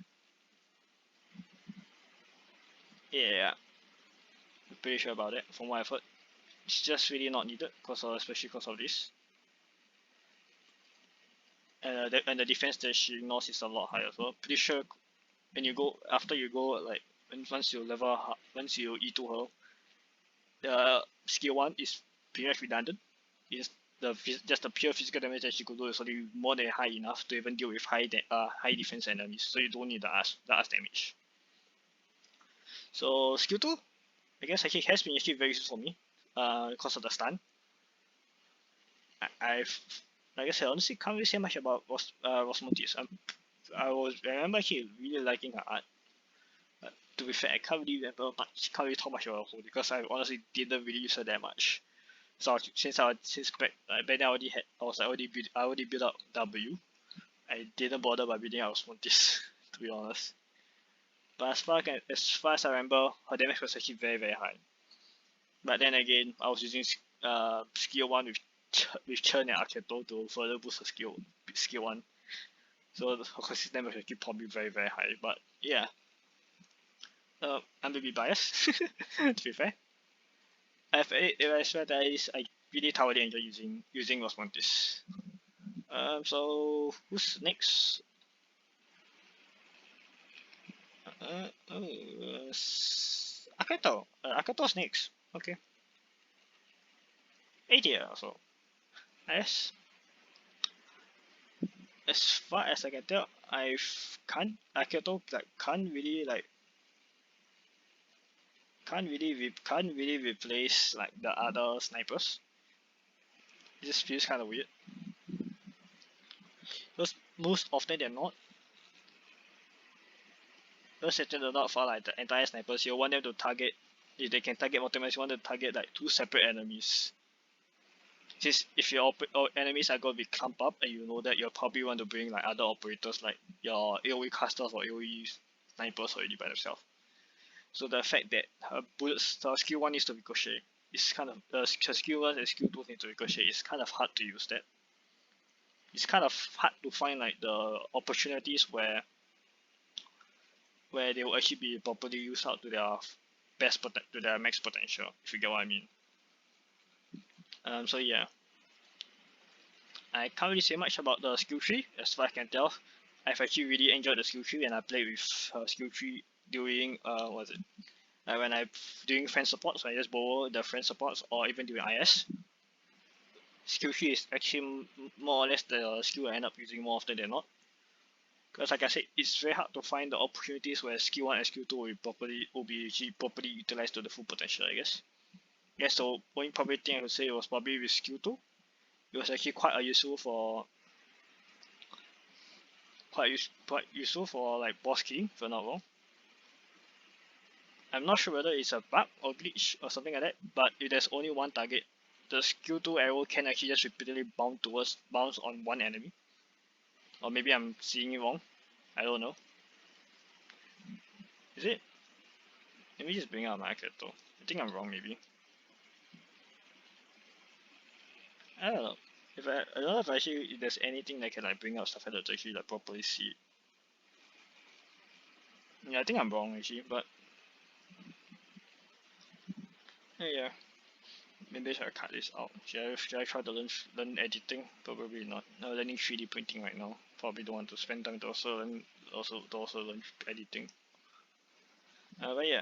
S1: Yeah, I'm pretty sure about that from what I've heard. It's just really not needed, especially because of this. And the defense that she ignores is a lot higher, so pretty sure when you go, after you go, like, once you level, once you E2 her, the skill 1 is pretty much redundant. It's just the pure physical damage that she could do is already more than high enough to even deal with high defense enemies, so you don't need the arts damage. So skill 2, I guess actually has been actually very useful for me, because of the stun. I've, like I said, honestly can't really say much about Rosmotis. I remember actually really liking her art. To be fair, I can't really talk much about her because I honestly didn't really use her that much. So since back then I already built up W. I didn't bother by building out Rosmotis to be honest. But as far as I remember, her damage was actually very high. But then again, I was using skill 1 with Churn and Arketo to further boost her skill 1. So her consistent damage was actually probably very high. But yeah, I'm a bit biased to be fair. I swear that I really thoroughly enjoy using Rosmontis. So who's next? Akato. Akato's next. Okay. 80 also. As far as I can tell, Akato can't really replace like the other snipers. It just feels kind of weird. Because most often than not, for like the entire snipers, you want them to target. If they can target multiple, you want to target like 2 separate enemies. Since if your enemies are going to be clumped up and you know that, you'll probably want to bring like other operators like your AoE casters or AoE snipers already by themselves. So the fact that her bullets, her skill 1 needs to ricochet, is kind of her skill 1 and skill 2 need to ricochet. It's kind of hard to use that. It's kind of hard to find like the opportunities where they will actually be properly used out to their max potential, if you get what I mean. So yeah, I can't really say much about the skill tree. As far as I can tell, I've actually really enjoyed the skill tree, and I played with her skill tree during when I'm doing friend support, so I just borrow the friend supports, or even during IS. Skill tree is actually more or less the skill I end up using more often than not. Because like I said, it's very hard to find the opportunities where skill 1 and skill 2 will be properly utilized to the full potential, I guess. Yes, so one probably thing I would say was probably with skill 2. It was actually quite useful for like boss killing, if I'm not wrong. I'm not sure whether it's a bug or glitch or something like that, but if there's only one target, the skill 2 arrow can actually just repeatedly bounce on one enemy. Or maybe I'm seeing it wrong. I don't know. Is it? Let me just bring out my Akato. I think I'm wrong maybe. I don't know. I don't know if there's anything that can like bring out stuff like to actually like properly see it. Yeah, I think I'm wrong actually, but yeah. Maybe I should cut this out. Should I try to learn editing? Probably not. I'm learning 3D printing right now. Probably don't want to spend time to also learn editing. But yeah.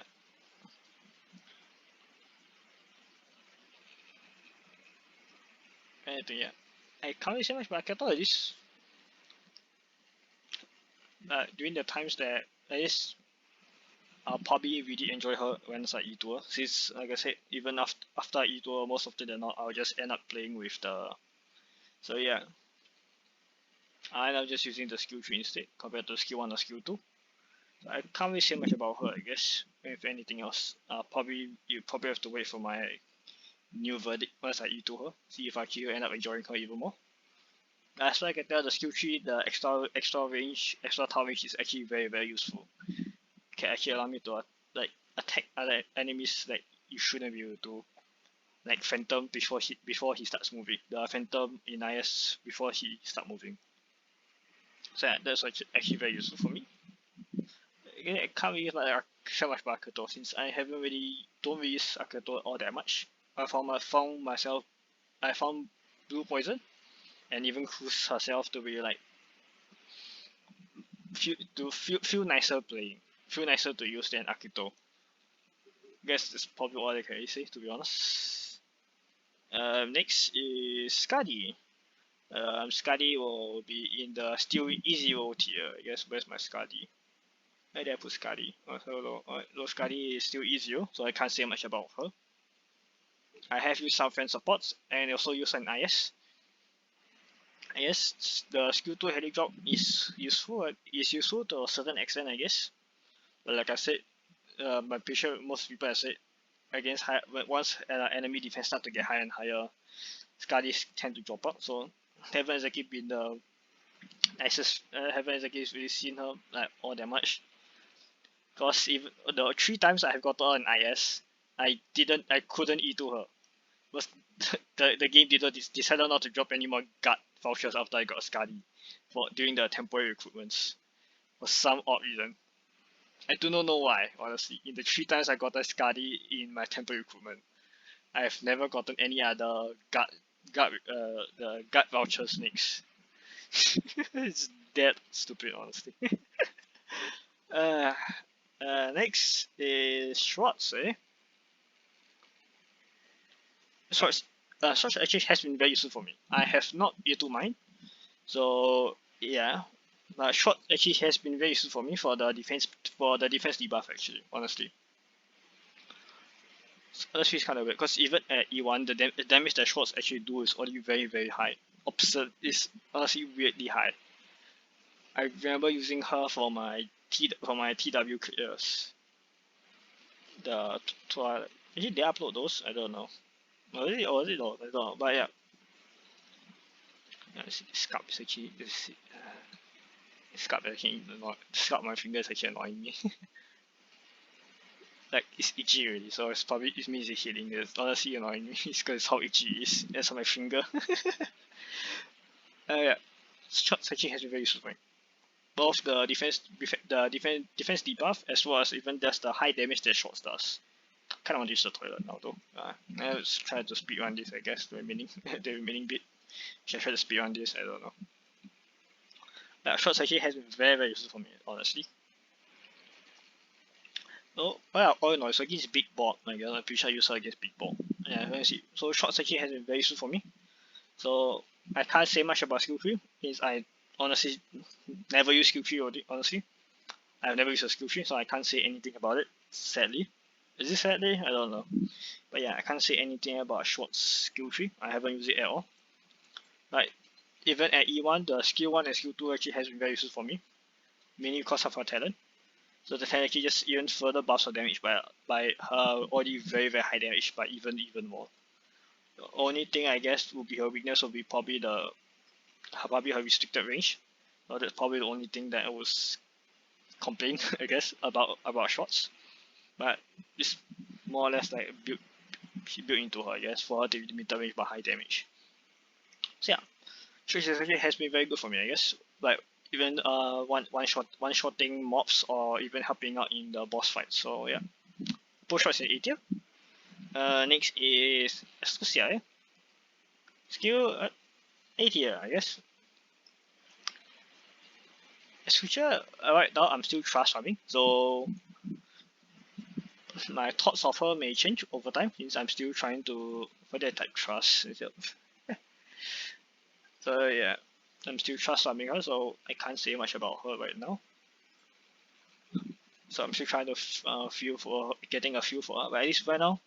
S1: Anything, yeah. I can't really say much, but I thought this during the times that I'll probably really enjoy her when I E2 her. Since like I said, even after I E2 her, most often than not, I'll just end up playing with the. So yeah, I end up just using the skill 3 instead compared to skill 1 or skill 2. So I can't really say much about her, I guess. If anything else, you probably have to wait for my new verdict once I E2 her. See if I actually end up enjoying her even more. As far as I can tell, the skill 3, the extra tower range is actually very useful. Can actually allow me to like attack other enemies that you shouldn't be able to. like Phantom before he starts moving. The Phantom in IS before he start moving. So yeah, that's actually very useful for me. Again, I can't really share much about Aketo since I don't really use Aketo all that much. I found Blue Poison and even Cruz herself to be like feel nicer playing, feel nicer to use than Akito. Guess that's probably all I can really say, to be honest. Next is Skadi. Skadi will be in the still easy roll tier. I guess where's my Skadi? Where did I put Skadi? So Skadi is still easier, so I can't say much about her. I have used some friend supports and also use an IS. Yes, the skill 2 heli drop is useful to a certain extent, I guess. But like I said, I'm pretty sure most people have said against once enemy defense start to get higher and higher, Skadis tend to drop out. So haven't exactly been the nicest. Haven't exactly really seen her like all that much. Cause even the 3 times I have got her in IS, I couldn't E2 her. Because the game decided not to drop any more guard vouchers after I got a Skadi during the temporary recruitments for some odd reason. I do not know why, honestly. In the 3 times I got a Skadi in my temporary recruitment, I have never gotten any other the guard vouchers next. It's that stupid, honestly. Next is Schwartz, Schwartz actually has been very useful for me. I have not E2 mine, so yeah. But Schwartz actually has been very useful for me for the defense debuff actually, honestly. Honestly, it's kind of weird because even at E1, the damage that Schwartz actually do is already very very high. Absurd is honestly weirdly high. I remember using her for my TW clears. The Twilight. Actually, they upload those. I don't know. Was it not? I don't know. But yeah. This scalp is actually scalp my fingers actually annoying me. Like it's itchy already, so it means it's healing. It's honestly annoying me. It's because how itchy it is. That's on my finger. Yeah. Shots actually has been very useful for me. Both the defense debuff as well as even just the high damage that shots does. Kind of want to use the toilet now though. Let's try to speedrun this, I guess. The remaining bit. Should I try to speedrun this? I don't know. But shots actually has been very very useful for me, honestly. Oh, well, all in all, it's against big board. I guess I'm pretty sure I use her against big board. Yeah, let's see. So shots actually has been very useful for me. So I can't say much about skill 3 since I honestly never use skill 3 honestly. I've never used a skill 3, so I can't say anything about it, sadly. Is it sadly? I don't know. But yeah, I can't say anything about Schwartz skill 3. I haven't used it at all. Like, even at E1, the skill 1 and skill 2 actually has been very useful for me. Mainly because of her talent. So the talent actually just even further buffs her damage by her already very very high damage, but even more. The only thing I guess would be her weakness would be probably her restricted range. So that's probably the only thing that I was complain I guess about Schwartz. But it's more or less like built into her, I guess, for her to limit range but high damage. So yeah, Trish actually has been very good for me, I guess. Like even one shotting mobs or even helping out in the boss fight. So yeah, push shots in A tier. Next is Escusia. Skill A tier, I guess. Escusia, right now I'm still trust farming, so my thoughts of her may change over time since I'm still trying to further type trust itself. So yeah, I'm still trust farming her, so I can't say much about her right now. So I'm still trying to getting a feel for her, but at least right now,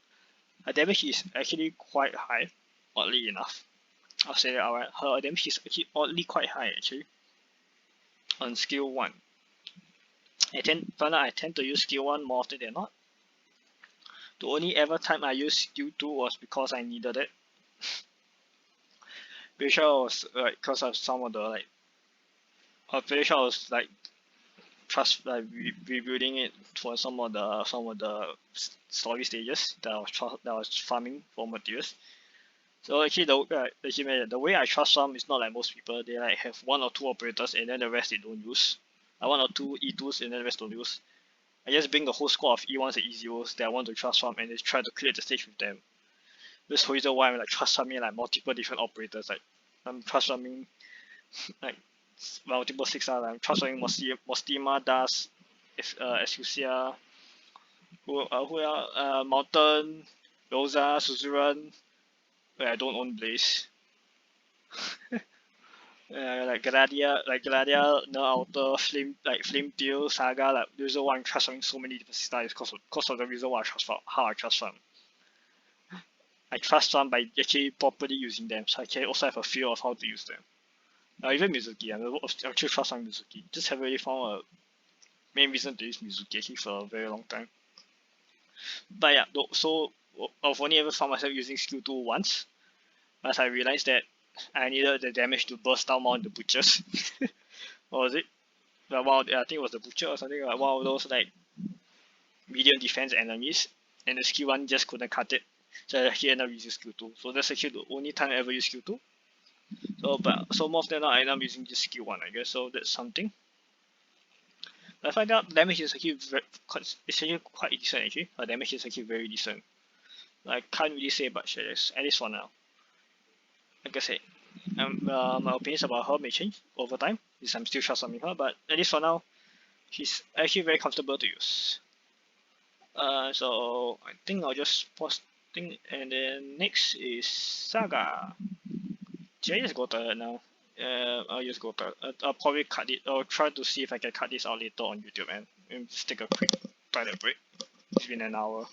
S1: her damage is actually quite high, oddly enough. I'll say that alright. Her damage is actually oddly quite high actually. On skill 1. I tend to use skill 1 more often than not. The only ever time I used skill 2 was because I needed it. Pretty sure I was like because of some of the like I'm pretty sure I was like rebuilding it for some of the story stages that I was farming for materials. So actually the way I trust some is not like most people. They like have one or two operators and then the rest they don't use. Like one or two E2s and then the rest don't use. I just bring the whole squad of E1s and E0s that I want to trust farm and just try to clear the stage with them. This the reason why I'm like trust farming like multiple different operators. Like I'm trust farming like multiple 6-star. Like I'm trust farming Mostima, Das, Escusia, Mountain, Rosa, Suzuran. Where I don't own Blaze. Like Gladia, No Outer, Flame Deal, Saga, like the reason why I'm trust farming so many different styles because of the reason why I trust farm, how I trust farm. I trust farm by actually properly using them, so I can also have a feel of how to use them. Even Mizuki, I'm actually trust farming Mizuki. Just haven't really found a main reason to use Mizuki actually for a very long time. But yeah, so I've only ever found myself using skill 2 once, as I realized that I needed the damage to burst down more on the butchers. What was it? Like I think it was the butcher or something, like one of those like medium defense enemies, and the skill 1 just couldn't cut it. So I actually ended up using skill 2. So that's actually the only time I ever use skill 2. So more often than not I end up using just skill 1, I guess, so that's something. I find out damage is actually it's actually quite decent actually. Damage is actually very decent. I can't really say much, at least for now. Like I said, my opinions about her may change over time, since I'm still trusting her, but at least for now, she's actually very comfortable to use. So I think I'll just pause thing, and then next is Saga. Should I just go toilet now? I'll just go toilet. I'll probably cut it. I'll try to see if I can cut this out later on YouTube and just take a quick toilet break. It's been an hour.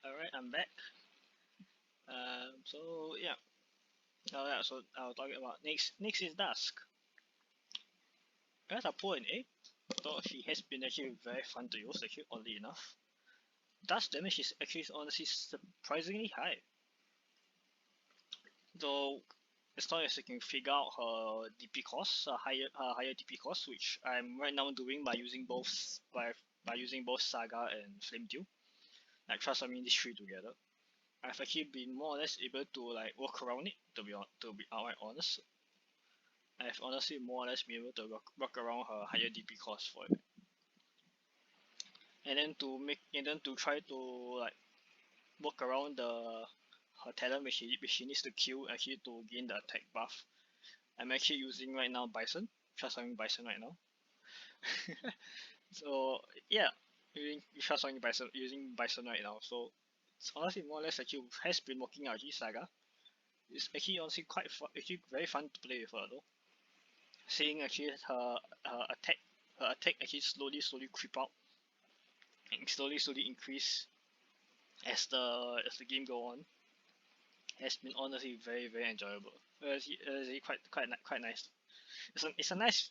S1: Alright, I'm back. So yeah. So I'll talk about next is Dusk. As a pull an A, though she has been actually very fun to use, actually, oddly enough. Dusk damage is actually honestly surprisingly high. Though as long as you can figure out her DP costs, higher DP costs, which I'm right now doing by using both Saga and Flame Dew. Like trust me, these three together. I've actually been more or less able to like work around it, to be outright honest. I've honestly more or less been able to work around her higher DP cost for it. And then to try to like work around her talent which she needs to kill actually to gain the attack buff. I'm actually using right now Bison. Trusting Bison right now. So yeah, using Bison right now. So it's honestly more or less actually has been working out Saga. It's actually honestly actually very fun to play with her though. Seeing actually her attack actually slowly creep out and slowly increase as the game go on has been honestly very enjoyable. It's quite nice. It's a nice.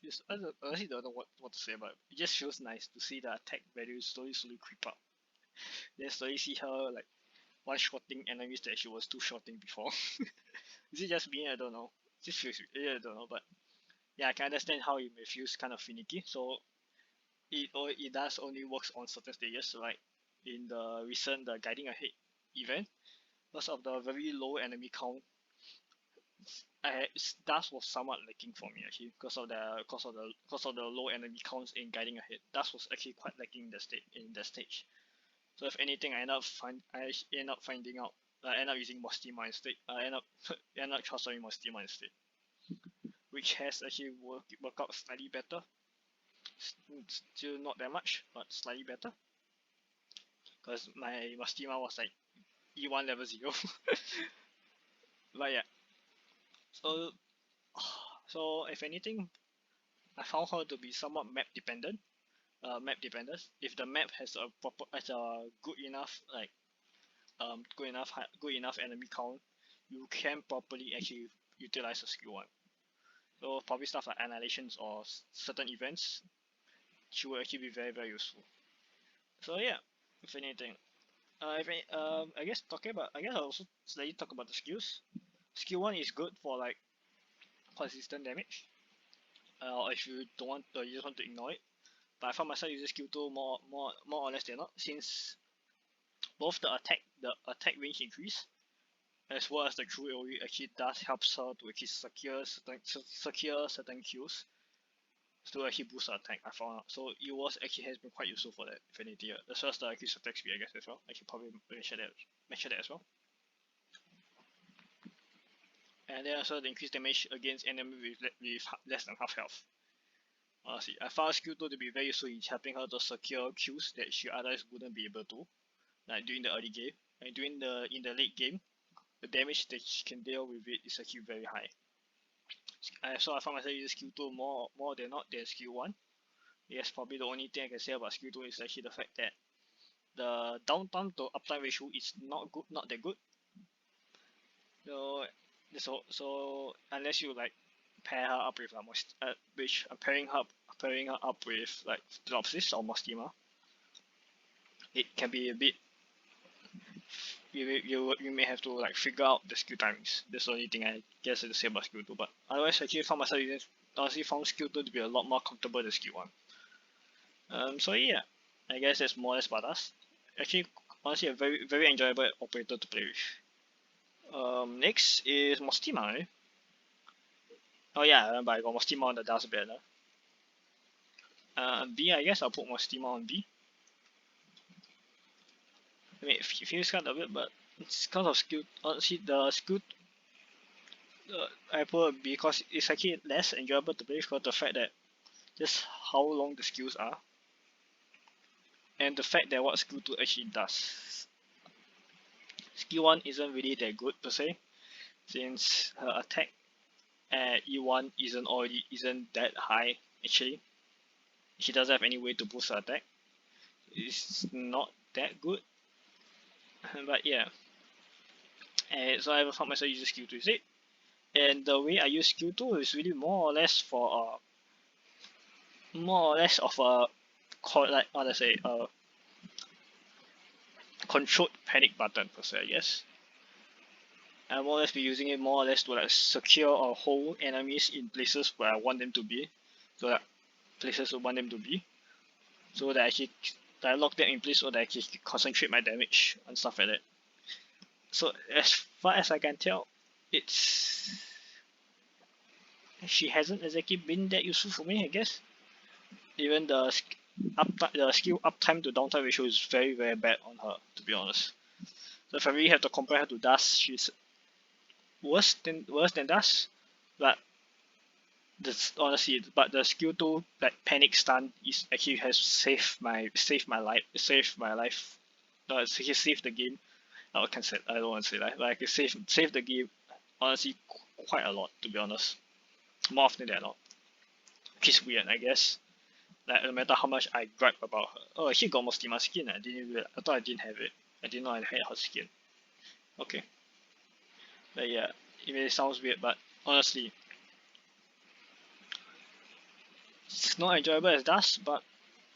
S1: Honestly don't know what to say about it. It just feels nice to see the attack value slowly creep up. Then slowly see her like one shotting enemies that she was two shotting before. Is it just me? I don't know. It just feels I don't know, but yeah, I can understand how it may feel kind of finicky. So it does only works on certain stages, like in the recent the guiding ahead event. Because of the very low enemy count, Dust was somewhat lacking for me actually because of the low enemy counts in guiding ahead. Dust was actually quite lacking in the stage. So if anything, I end up finding out. I end up using Mostima instead. I end up transferring Mostima instead, which has actually worked out slightly better. Still not that much, but slightly better. Because my Mostima was like E1 level 0. But yeah, so so if anything, I found her to be somewhat map dependent. Map dependent. If the map has a good enough good enough enemy count, you can properly actually utilize the skill one. So probably stuff like annihilations or certain events, she will actually be very useful. So yeah, if anything, I guess I'll also slightly talk about the skills. Skill one is good for like consistent damage. If you don't want, you just want to ignore it. But I found myself using skill two more or less than not, since both the attack range increase as well as the true AoE actually does helps her to actually secure certain kills to actually boost her attack. I found out, so it was actually has been quite useful for that. If anything, as well as the increased attack speed, I guess as well. I should probably mention that as well. And then also the increased damage against enemy with less than half health. Honestly, I found skill 2 to be very useful in helping her to secure kills that she otherwise wouldn't be able to, like during the early game. And in the late game, the damage that she can deal with it is actually very high. So I found myself using skill 2 more than not than skill 1. Yes, probably the only thing I can say about skill 2 is actually the fact that the downtime to uptime ratio is not that good. So unless you like pair her up with which I'm pairing her up with like Dogcesy or Mostima, it can be a bit you may have to like figure out the skill timings. That's the only thing I guess to say about skill 2. But otherwise, actually found myself using honestly found skill 2 to be a lot more comfortable than skill 1. So yeah, I guess that's more or less about us. Actually, honestly, a very enjoyable operator to play with. Next is Mostima. Right? Oh yeah, I remember I got Mostima on the dust banner. B, I guess I'll put Mostima on B. I mean, it feels kind of weird, but it's because of skill. Honestly, the skill I put B because it's actually less enjoyable to play because the fact that just how long the skills are, and the fact that what skill 2 actually does. Skill 1 isn't really that good per se, since her attack at E1 isn't that high actually. She doesn't have any way to boost her attack. It's not that good. But yeah. And so I found myself using skill 2 instead. And the way I use skill 2 is really more or less of a like what I say controlled panic button per se, I guess. I more or less be using it more or less to like secure or hold enemies in places where I want them to be. So that places I want them to be. So that I lock them in place so that I can concentrate my damage and stuff like that. So as far as I can tell, she hasn't exactly been that useful for me, I guess. Even the skill uptime to downtime ratio is very bad on her, to be honest. So if I really have to compare her to Dust, she's worse than Dust. But the skill 2 like panic stun is actually has saved my life. No, it's actually saved the game. I don't want to say that. Like it saved the game honestly quite a lot, to be honest. More often than not. Which is weird, I guess. Like no matter how much I gripe about her. Oh, she got Mostima skin. I thought I didn't have it. I didn't know I had her skin. Okay. But yeah, it really sounds weird, but honestly, it's not enjoyable as Dust, but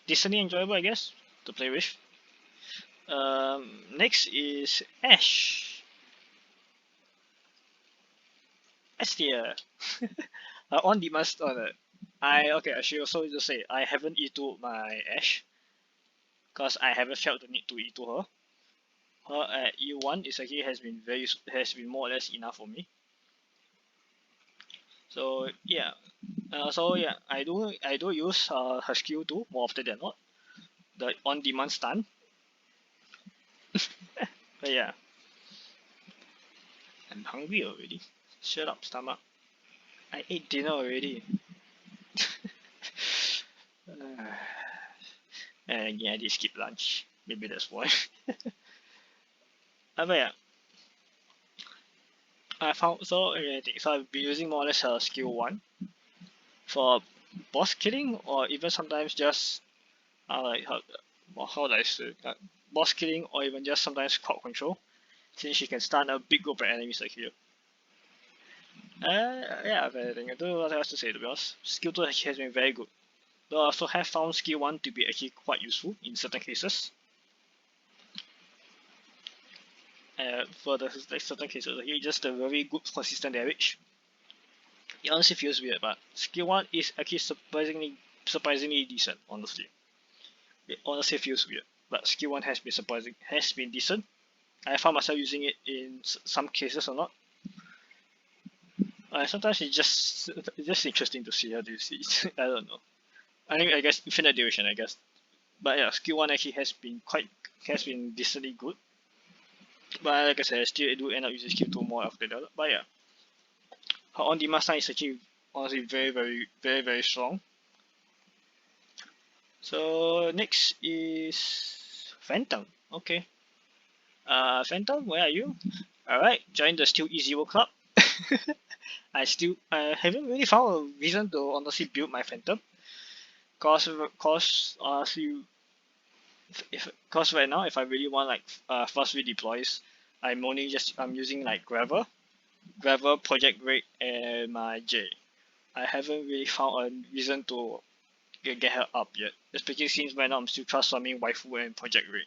S1: decently enjoyable, I guess, to play with. Next is Ash. S tier. On demand I should also just say I haven't E2 my Ash because I haven't felt the need to E2 her. Her at E1 is actually has been more or less enough for me. So yeah, I do use her skill too more often than not. The on demand stun. But yeah, I'm hungry already. Shut up, stomach. I ate dinner already. And yeah, I did skip lunch. Maybe that's why. But yeah, I found so I've been using more or less skill one for boss killing or even sometimes just like how do I say boss killing or even just sometimes crowd control since she can stun a big group of enemies like here. Yeah, I think I don't know what else to say to be honest. Skill 2 actually has been very good. Though I also have found skill 1 to be actually quite useful in certain cases. For the certain cases, here just a very good consistent damage. It honestly feels weird, but skill 1 is actually surprisingly decent, honestly. It honestly feels weird, but skill 1 has been decent. I found myself using it in some cases or not. Sometimes it's just interesting to see how do you see it. I don't know. I guess infinite duration, I guess. But yeah, skill 1 actually has been decently good. But like I said, I still do end up using skill 2 more often. But yeah, her on demand stun is actually honestly very strong. So next is Phantom. Okay. Phantom, where are you? Alright, join the Still Easy World Club. I haven't really found a reason to honestly build my Phantom. Cause honestly, cause right now if I really want like fast redeploys, I'm using like Gravel, Project Red, and my J. I haven't really found a reason to get her up yet. Especially since right now I'm still trust farming Waifu and Project Red.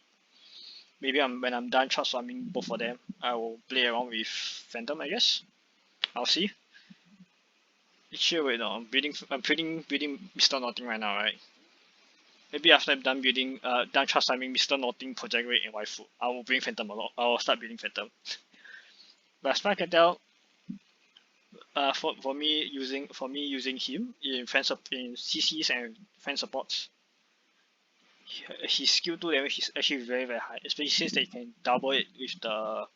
S1: Maybe when I'm done trust farming both of them, I will play around with Phantom, I guess. I'll see. Sure, wait, no, building Mr. Nothing right now, right? Maybe after I'm done trust farming Mr. Nothing, Project Red, and Waifu, I will bring Phantom along. I will start building Phantom. But as far as I can tell, for me using him in in CCs and fan supports, his skill 2 damage is actually very high, especially since they can double it with a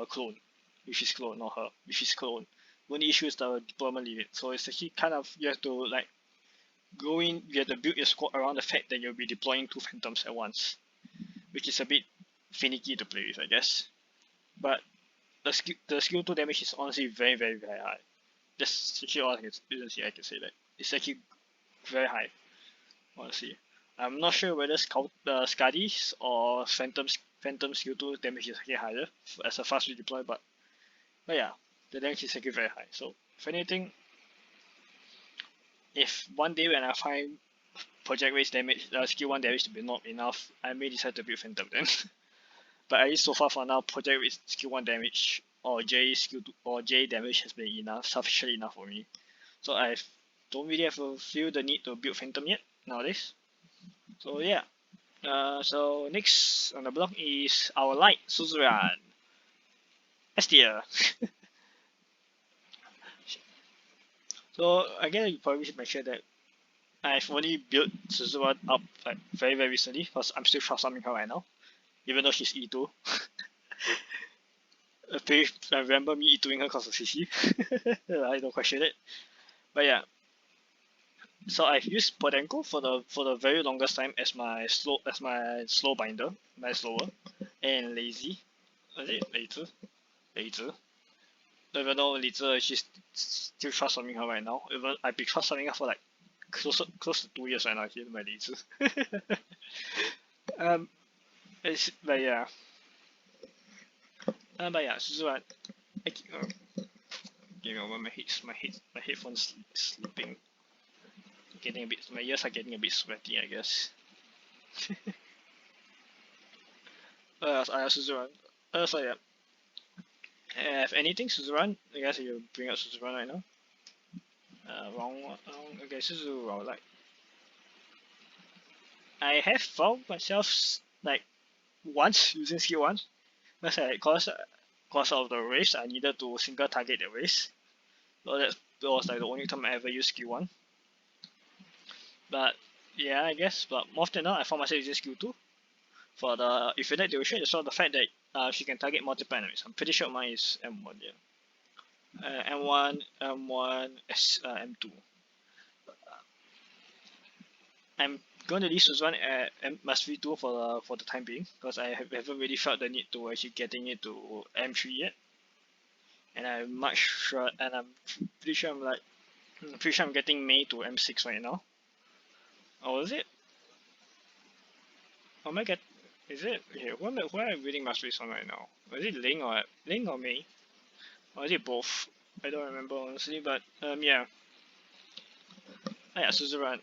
S1: clone, with his clone, not her, with his clone. Only issue is the deployment limit, so it's actually kind of you have to like you have to build your squad around the fact that you'll be deploying 2 phantoms at once, which is a bit finicky to play with, I guess. But the skill 2 damage is honestly very high. That's actually all I can say that. It's actually very high, honestly. I'm not sure whether Skadi's or Phantom skill 2 damage is actually higher as a fast redeploy, but yeah, the damage is actually very high. So if anything, if one day when I find Project Race damage, skill 1 damage to be not enough, I may decide to build Phantom then. But at least so far for now, Project Race skill 1 damage or J damage has been sufficient enough for me. So I don't really feel the need to build Phantom yet nowadays. So yeah. So next on the block is our light Suzuran. S tier. So again, you probably should mention that I've only built Suzuran up like very recently because I'm still trust farming her right now, even though she's E2. I remember me E2ing her because of CC. I don't question it. But yeah, so I've used Podenko for the very longest time as my slow binder, my slower, and lazy. Is it later? Later. Don't even know later she's still trust farming her right now. Even I've been trust farming her for like close to 2 years right now. Here my laser. um, but yeah. But yeah, Suzuran. Give me over my headphones sleeping. My ears are getting a bit sweaty, I guess. Suzuran. So yeah. If anything, Suzuran, I guess you bring up Suzuran right now. Okay, Suzu, like I have found myself like once using skill 1 cause of the race I needed to single target the race. So that was like the only time I ever used skill 1. But yeah, I guess. But more often now, I found myself using skill 2 for the infinite duration. It's also the fact that she can target multiple enemies. I'm pretty sure mine is M1. Yeah, M1, M1, M2. I'm going to leave Suzanne at Mastery 2 for the time being because I haven't really felt the need to actually getting it to M3 yet. And I'm pretty sure I'm getting May to M6 right now. Oh, is it? Oh my god, is it? Okay, why am I reading Mastery on right now? Was it Ling or May? Or is it both? I don't remember honestly, but yeah. Oh, yeah, Suzerain.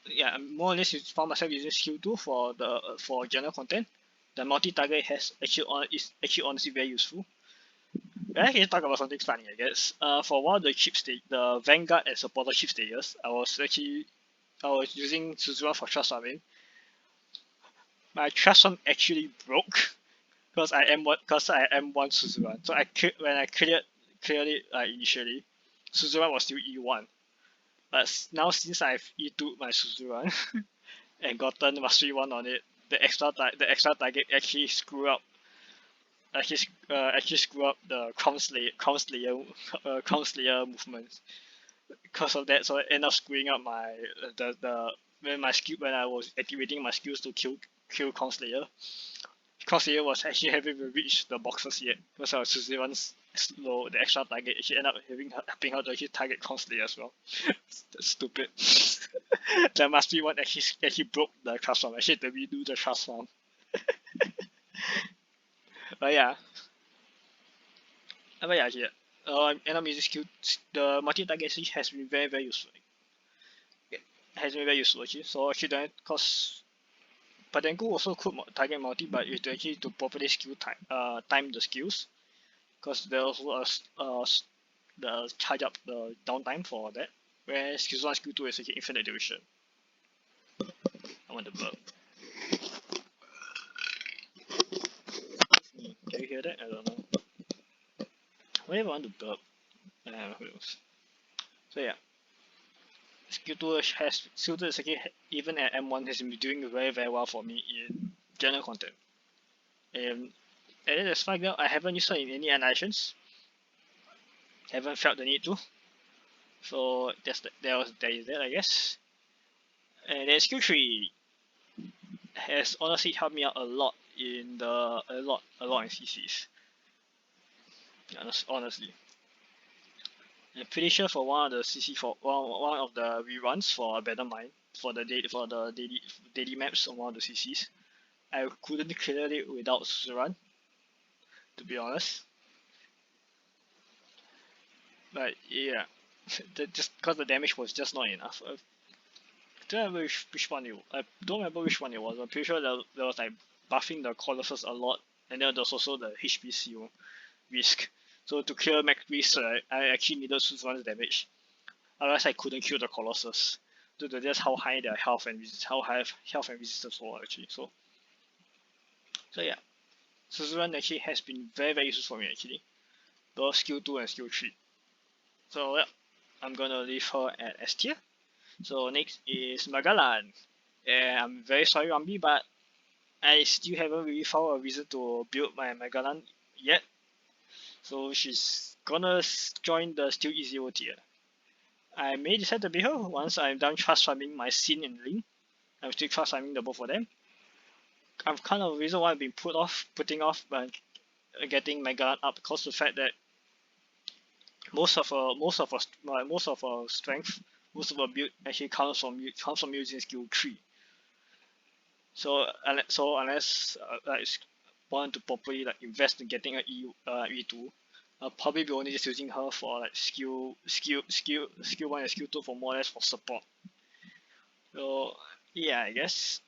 S1: Yeah, I more or less found myself using skill 2 for general content. The multi-target is actually honestly very useful. I can talk about something funny, I guess. For one of the the Vanguard and supporter chip stages, I was using Suzerain for trust farming. My trust farm actually broke because I am one Suzerain. So when I cleared it initially, Suzerain was still E1. But now since I've E2 my Suzerain and gotten mastery 1 on it, the extra target actually screw up the Crown Slayer movements. Because of that, so I end up screwing up my when I was activating my skills to kill Crown Slayer. Crown Slayer was actually having to reach the boxes yet because I was using slow the extra target. She ended up helping her to actually target Crown Slayer as well. That's stupid. There must be one actually broke the trust farm. Actually, had to redo the trust farm. But yeah, yeah. And I'm using skill. The multi target has been very useful. It has been very useful actually. So actually, then cause Patenku also could target multi, but you have to actually to properly time the skills. Cause there also the charge up the downtime for that. Whereas skill 1, skill 2 is actually infinite duration. I want to burp. Can you hear that? I don't know. Whenever I want to burp, who knows? So yeah, skill 2 is actually even at M1 has been doing very well for me in general content. And as far as I haven't used it in any animations. Haven't felt the need to. So there is that I guess. And then skill 3 has honestly helped me out a lot in CCs. Honestly. I'm pretty sure for one of the CC for one of the reruns for a better mind for the daily maps on one of the CCs, I couldn't clear it without Suzerain, to be honest. But yeah, just because the damage was just not enough. I don't remember which one I don't remember which one it was. I'm pretty sure there was like buffing the Colossus a lot, and then there was also the HP seal risk. So to clear max risk, I actually needed Suzerain's damage. Otherwise, I couldn't kill the Colossus due to just how high their health and resistance were actually. So yeah, Suzerain actually has been very useful for me actually, both skill 2 and skill 3. So yeah, I'm gonna leave her at S tier. So next is Magalan. Yeah, I'm very sorry Rambi, but I still haven't really found a reason to build my Magalan yet. So she's gonna join the still easy tier. I may decide to be her once I'm done trust farming my Sin and Link. I'm still trust farming the both of them. I'm kind of the reason why I've been putting off getting Magalan up because of the fact that most of our strength, most of our build actually comes from using skill 3. So unless I want to properly invest in getting a E2, I'll probably be only just using her for like skill 1 and skill 2 for more or less for support. So yeah, I guess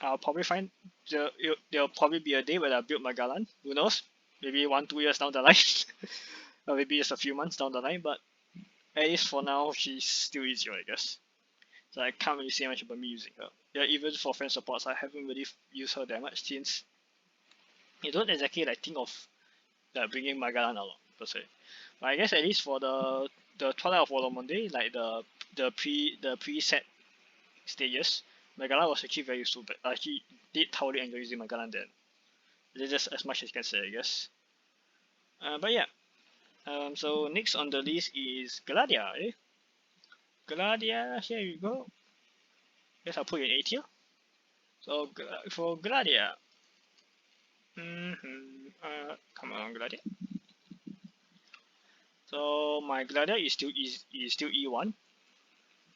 S1: I'll probably find there'll probably be a day when I build my Galan. Who knows? Maybe 1-2 years down the line, or maybe just a few months down the line. But at least for now, she's still easier, I guess. So I can't really say much about me using her. Yeah, even for friend supports, I haven't really used her that much since you don't exactly like think of bringing Magalan along per se. But I guess at least for the Twilight of Volomonde, like the preset stages, Magalan was actually very useful. But I actually did thoroughly enjoy using Magalan then. That's just as much as I can say, I guess. But yeah. So next on the list is Gladia. Gladia, here you go. Guess I'll put in A tier. So for Gladia, come on Gladia. So my Gladia is still E1,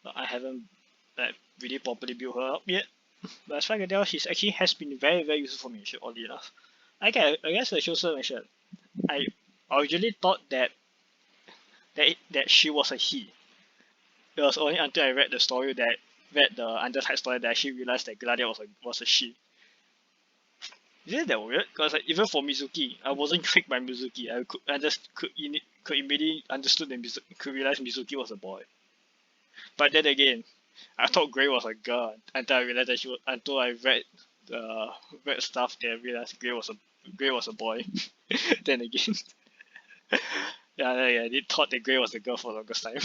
S1: but I haven't really properly built her up yet. But as far as I can tell, she actually has been very useful for me. Oddly enough, I guess I should also mention, I originally thought that she was a he. It was only until I read the story the Undertide story that I actually realized that Gladia was a she. Isn't that weird? Because like, even for Mizuki, I wasn't tricked by Mizuki. I just could immediately understood that could realize Mizuki was a boy. But then again, I thought Grey was a girl until I realized that until I read stuff that I realized Grey was a boy. Then again, yeah, I did thought that Grey was a girl for the longest time.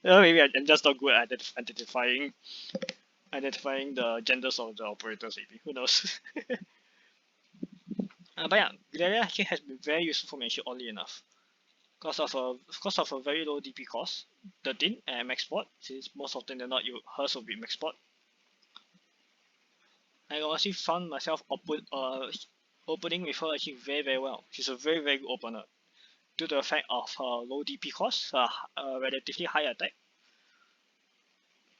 S1: Maybe I'm just not good at identifying the genders of the operators. Maybe who knows. But yeah, Gladia actually has been very useful for me actually, oddly enough. Because of a very low DP cost, 13 and max spot, since most often than not hers will be max spot. I honestly found myself opening with her actually very well. She's a very good opener. Due to the fact of her low DP cost, her relatively high attack,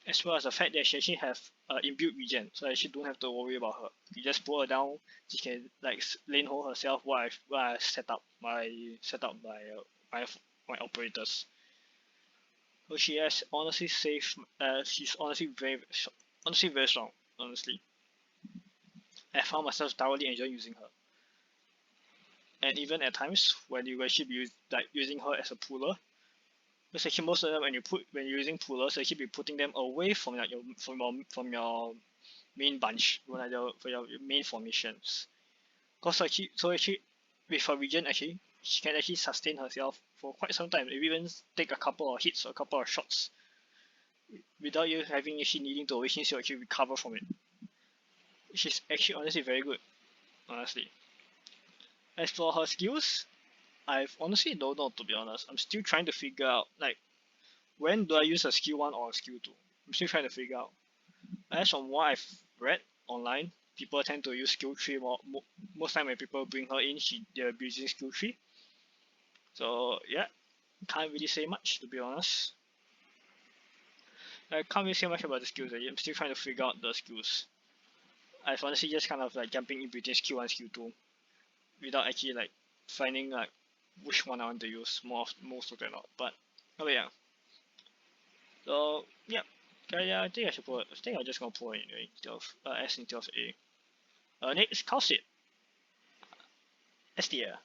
S1: as well as the fact that she actually have inbuilt regen, so I actually don't have to worry about her. You just pull her down, she can like lane hold herself while I set up my operators. So she has honestly saved. She's honestly very strong. Honestly, I found myself thoroughly enjoying using her. And even at times when you actually be using her as a puller, because actually most of them when you're using pullers, you actually be putting them away from your main bunch, for your main formations. Cause actually with her regen actually she can actually sustain herself for quite some time. Maybe even take a couple of hits or a couple of shots without you actually needing to always to actually recover from it. Which is actually honestly very good. Honestly. As for her skills, I've honestly don't know, to be honest. I'm still trying to figure out like when do I use a skill 1 or a skill 2. I'm still trying to figure out. As from what I've read online, people tend to use skill 3 most time when people bring her in, they're using skill 3. So yeah, can't really say much, to be honest. I can't really say much about the skills. I'm still trying to figure out the skills. I've honestly just kind of like jumping in between skill 1 and skill 2 without actually like finding like which one I want to use most of them not. But yeah. So yeah. Yeah, I think I'm just gonna put it in S instead of A. Next, Calcit. S tier.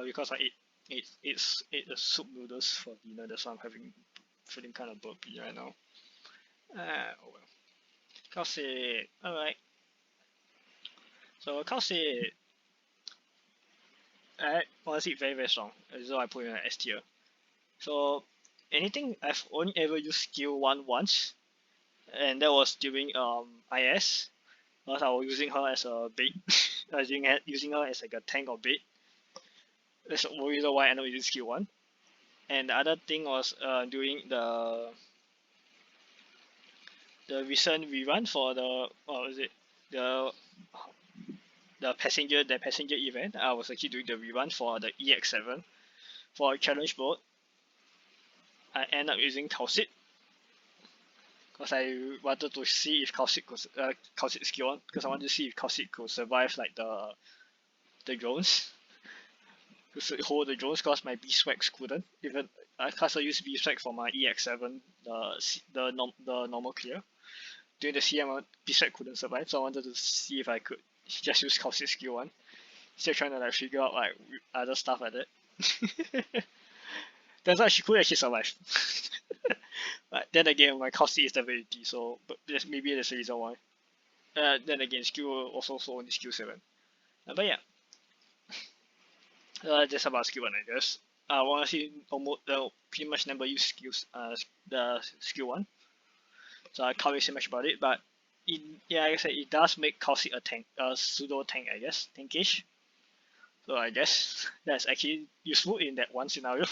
S1: Because I ate the soup noodles for dinner. That's why I'm feeling kind of burpy right now. Oh well. Calcit. Alright. So Calcit, honestly very strong. So I put in an S tier. So anything I've only ever used skill 1 once, and that was during IS. Because I was using her as a bait. I was using her as like a tank or bait. That's the reason why I know using skill 1. And the other thing was during the recent rerun for the what was it the passenger event. I was actually doing the rerun for the EX7 for a challenge boat. I ended up using Calcit because I wanted to see if Calcit skill 1, because I wanted to see if Calcit could survive like the drones. To hold the drones, because my Beeswax couldn't. Even I also used Beeswax for my EX7, the normal clear. During the CM, Beeswax couldn't survive, so I wanted to see if I could just use Caustic skill 1. Still trying to like figure out like other stuff like that. That's why she could actually survive. But then again, my Caustic is level 80, so but maybe that's the reason why. Then again, skill also only skill 7. But yeah, that's about skill 1, I guess. I want to see almost pretty much never use skills the skill 1, so I can't really say much about it. But yeah, like I said, it does make Caustic a tank, pseudo tank, I guess, tankish. So I guess that's actually useful in that one scenario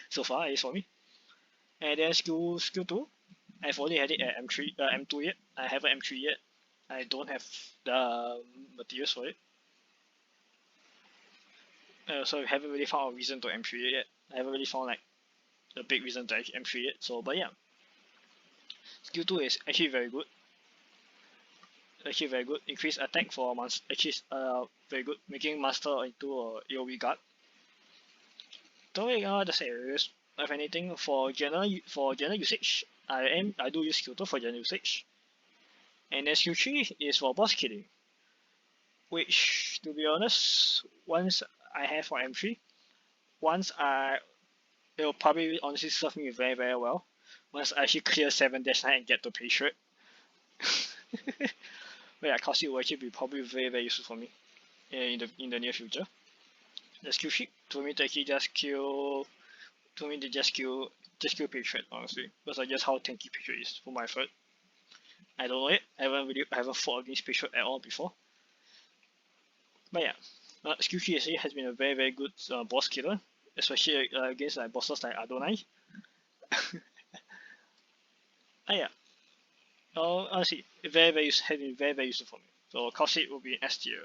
S1: so far, at least for me. And then skill 2, I've only had it at M2 yet. I haven't M3 yet. I don't have the materials for it. So I haven't really found a reason to M3 it yet. I haven't really found like a big reason to actually M3 it. So, but yeah, skill 2 is actually very good. Increase attack for monster. Actually, very good. Making master into a AoE guard. Throwing the areas. If anything, for general usage, I do use skill 2 for general usage. And then skill 3 is for boss killing, which, to be honest, once I have for M3, it will probably honestly serve me very, very well once I actually clear 7-9 and get to pay shred. But yeah, Caustic will actually be probably very, very useful for me in the near future. The skill sheet told me to actually just kill pay shred, honestly, because I just how tanky pay shred is for my effort. I don't know it. I haven't fought against pay shred at all before. But yeah, skill 3 actually has been a very, very good boss killer, especially against like bosses like Adonai. Yeah. Honestly, has been very, very useful for me. So Caustic will be S tier.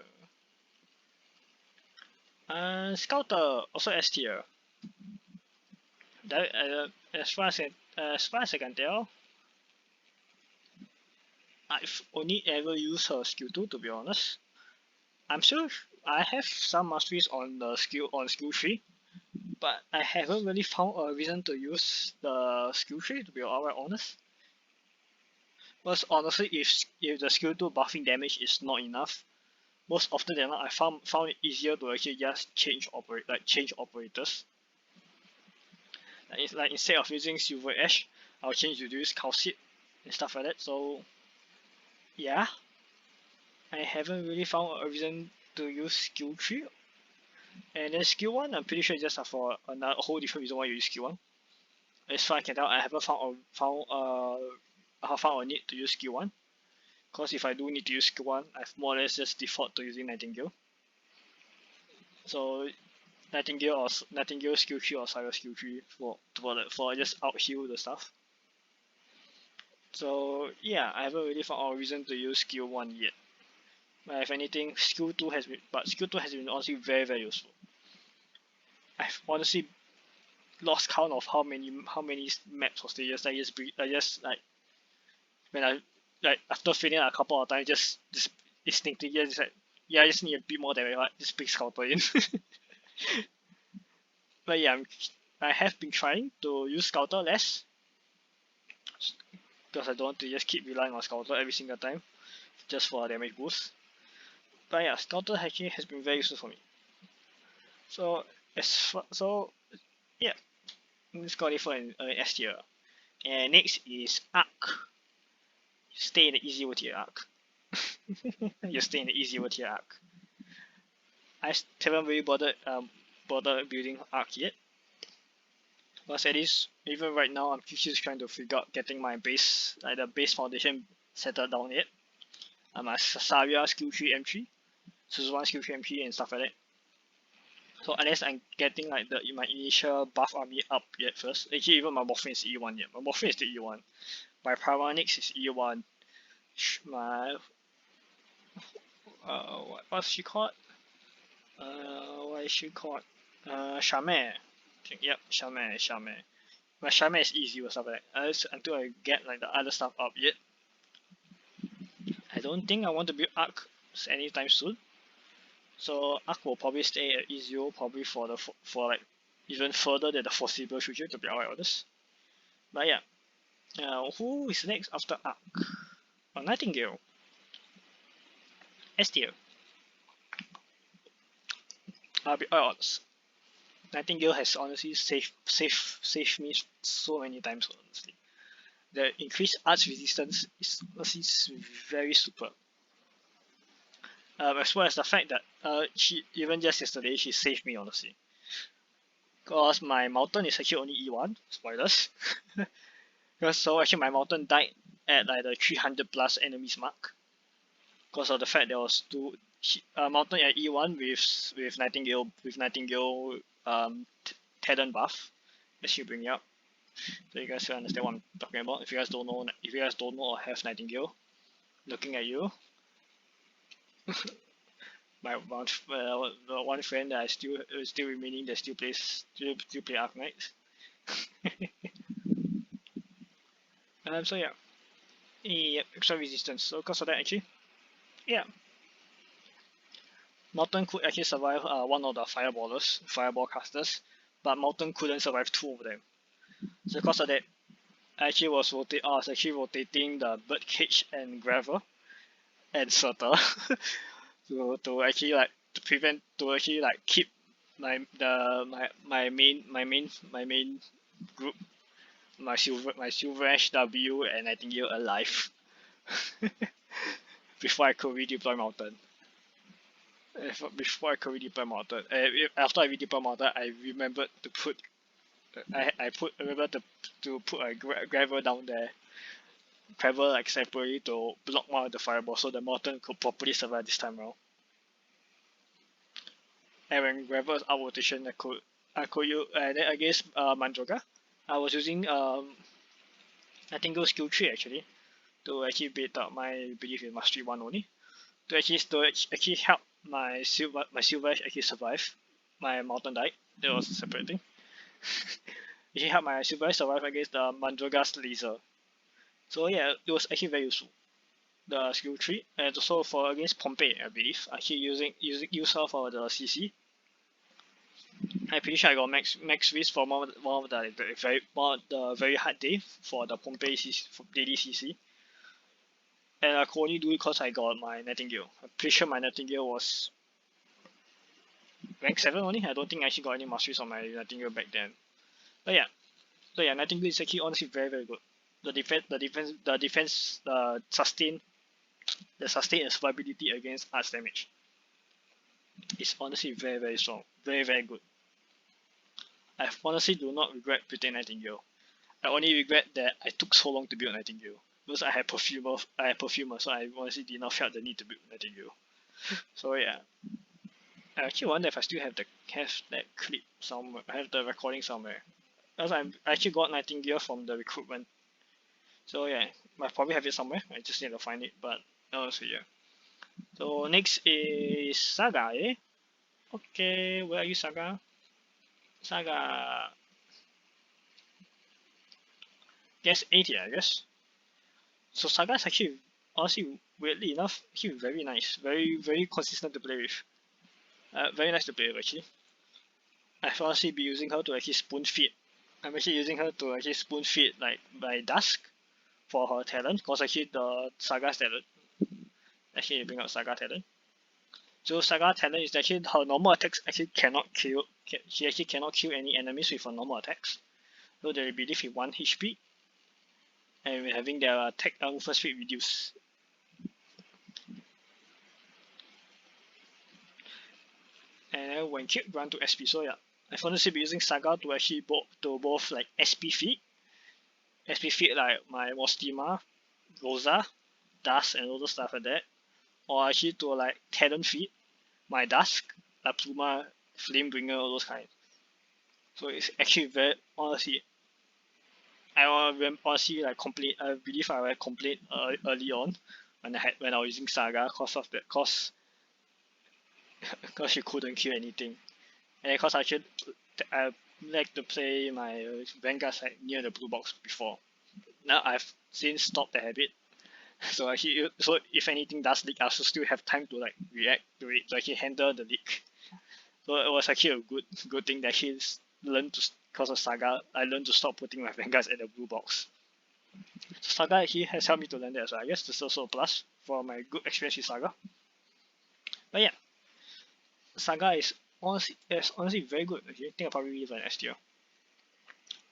S1: Scouter also S tier. As far as I can tell, I've only ever used her skill 2, to be honest. I'm sure I have some masteries on the skill 3, but I haven't really found a reason to use the skill 3, to be alright honest. Because honestly, if the skill 2 buffing damage is not enough, most often than not I found it easier to actually just change operators. It's like instead of using Silver Ash, I'll change to use Caustic and stuff like that. So yeah, I haven't really found a reason to use skill 3. And then skill 1, I'm pretty sure it's just for a whole different reason why you use skill 1. As far as I can tell, I haven't found a need to use skill 1. Because if I do need to use skill 1, I've more or less just default to using Nightingale. So Nightingale skill 3 or Cyrus skill 3 for just out heal the stuff. So yeah, I haven't really found a reason to use skill 1 yet. But if anything, skill 2 has been honestly very, very useful. I've honestly lost count of how many maps or stages I just like when I like after failing a couple of times just instinctively just like I just need a bit more damage, right? Just pick Scouter in. But yeah, I have been trying to use Scouter less because I don't want to just keep relying on Scouter every single time just for a damage boost. But yeah, Scouter actually has been very useful for me. So yeah, let's go for an S tier. And next is Arc. Stay in the easy tier Arc. You stay in the easy tier Arc. I haven't really bothered building Arc yet. But at least even right now, I'm just trying to figure out getting my base, like the base foundation settled down yet. My Saria skill 3 M3, Suzuwan skill 3 M3 and stuff like that. So unless I'm getting like my initial buff army up yet first. Actually even my Morphin is E1 yet. My Morphin is still E1. My Pyronics is E1. My what's she called? What is she called? Charmaine. Yep, Charmaine. My Charmaine is easy or stuff like that. Until I get like the other stuff up yet. I don't think I want to build Arc anytime soon. So Arc will probably stay at E0 probably for like even further than the foreseeable future, to be alright honest. But yeah. Who is next after Arc? Nightingale.
S2: S tier. I'll be honest. Nightingale has honestly saved me so many times. Honestly, the increased arts resistance is honestly very super. As well as the fact that she even just yesterday she saved me honestly. Cause my mountain is actually only E1 spoilers. Because so actually my mountain died at like the 300 plus enemies mark. Because of the fact there was two mountain at E1 with Nightingale talent buff that she bring up. So you guys will understand what I'm talking about. If you guys don't know or have Nightingale, looking at you. My one friend that I still remaining that still play Arknights. So yeah. Yep, extra resistance. So because of that actually, yeah. Mountain could actually survive one of the fireball casters, but Mountain couldn't survive two of them. So because of that, I was actually rotating the bird cage and gravel and Chalter to actually like to actually like keep my main group silver HW and Nightingale alive before I could redeploy mountain. Before I could redeploy mountain, after I redeploy mountain, I remembered to put to put a gravel down there, gravel like separately to block one of the fireballs so the mountain could properly survive this time around. And when gravel is out rotation, I could use and then against Mandroga, I was using I think it was skill 3 actually to actually bait out my belief in mastery 1 only to actually help my silver actually survive. My mountain died. That was a separate thing. It helped my silver survive against the Mandroga's laser. So yeah, it was actually very useful. The skill 3 and also for against Pompey, I believe. Actually use her for the CC. I'm pretty sure I got max risk for one of the very hard day for the Pompey daily CC. And I could only do it because I got my Nightingale. I'm pretty sure my Nightingale was rank 7 only. I don't think I actually got any masteries on my Nightingale back then. But yeah, Nightingale is actually honestly very very good. The sustain and survivability against arts damage is honestly very very strong, very very good. I honestly do not regret building Nightingale. I only regret that I took so long to build Nightingale because I had perfumer, so I honestly did not felt the need to build Nightingale. So yeah, I actually wonder if I still have that clip somewhere. I have the recording somewhere. Because I actually got Nightingale from the recruitment. So yeah, I probably have it somewhere. I just need to find it. But honestly, yeah. So next is Saga, eh? Okay, where are you, Saga? Saga. Guess 80, I guess. So Saga is actually, honestly, weirdly enough, actually very nice. Very, very consistent to play with. Very nice to play with, actually. I've honestly been using her to actually spoon feed. I'm actually using her to actually spoon feed like by Dusk for her talent, because actually the Saga's talent. Actually, bring out Saga talent. So Saga talent is actually her normal attacks actually cannot kill. She actually cannot kill any enemies with her normal attacks. So they believe in 1 HP. And we're having their attack movement speed reduced. And then when killed, run to SP. So yeah, I've honestly been using Saga to actually both like SP feed like my Mostima, Rosa, Dusk, and all those stuff like that. Or actually to like talent feed my Dusk, La Pluma, Flamebringer, all those kind. So it's actually very honestly. I honestly like complain. I believe I will complain early on when I was using Saga cause she couldn't kill anything, and cause I like to play my Vanguard side near the blue box before. Now I've since stopped the habit. So if anything does leak, I also still have time to like react to it to actually handle the leak. So it was actually a good thing that actually learned to cause of Saga. I learned to stop putting my Vanguards at the blue box. So Saga actually has helped me to learn that, so I guess this is also a plus for my good experience with Saga. But yeah, Saga is honestly very good. Okay, I think I'll probably leave an S tier.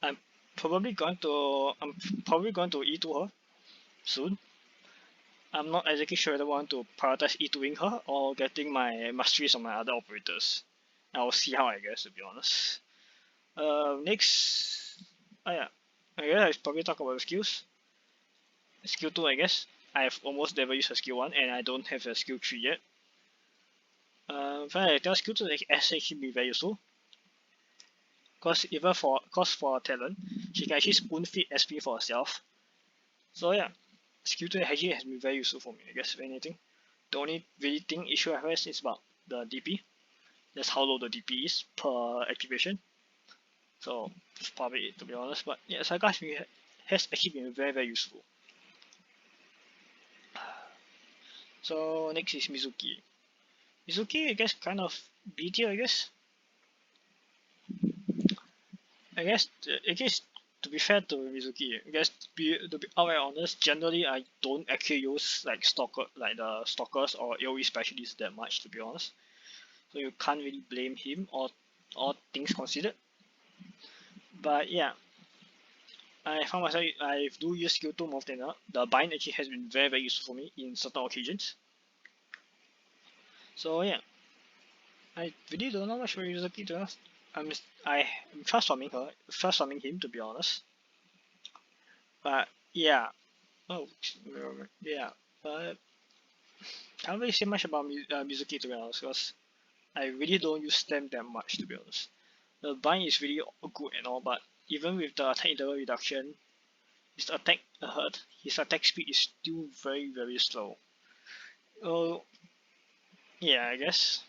S2: I'm I'm probably going to E2 her soon. I'm not exactly sure whether I want to prioritize E2ing her or getting my masteries on my other operators. I'll see how, I guess, to be honest. Next, oh yeah, I guess I probably talk about the skills. Skill 2, I guess. I've almost never used a skill 1 and I don't have a skill 3 yet. Finally, I tell skill 2 is actually be very useful. Cause for talent, she can actually spoon feed SP for herself. So yeah, skill 2 actually has been very useful for me, I guess, if anything. The only really thing issue I have is about the DP. That's how low the DP is per activation. So that's probably it, to be honest. But yeah, Saga has actually been very, very useful. So next is Mizuki. Mizuki, I guess, kind of B tier, I guess. I guess to be fair to Mizuki, I guess to be outright honest, generally I don't actually use like the stalkers or AoE specialists that much, to be honest. So you can't really blame him or all things considered. But yeah, I found myself I do use skill 2 more often now. The bind actually has been very, very useful for me in certain occasions. So yeah, I really don't know much about Mizuki, to be honest. I'm transforming him, to be honest. But yeah, oh yeah, but can't really say much about Mizuki, to be honest, because I really don't use them that much, to be honest. The bind is really good and all, but even with the attack interval reduction, his attack speed is still very, very slow. Oh yeah, I guess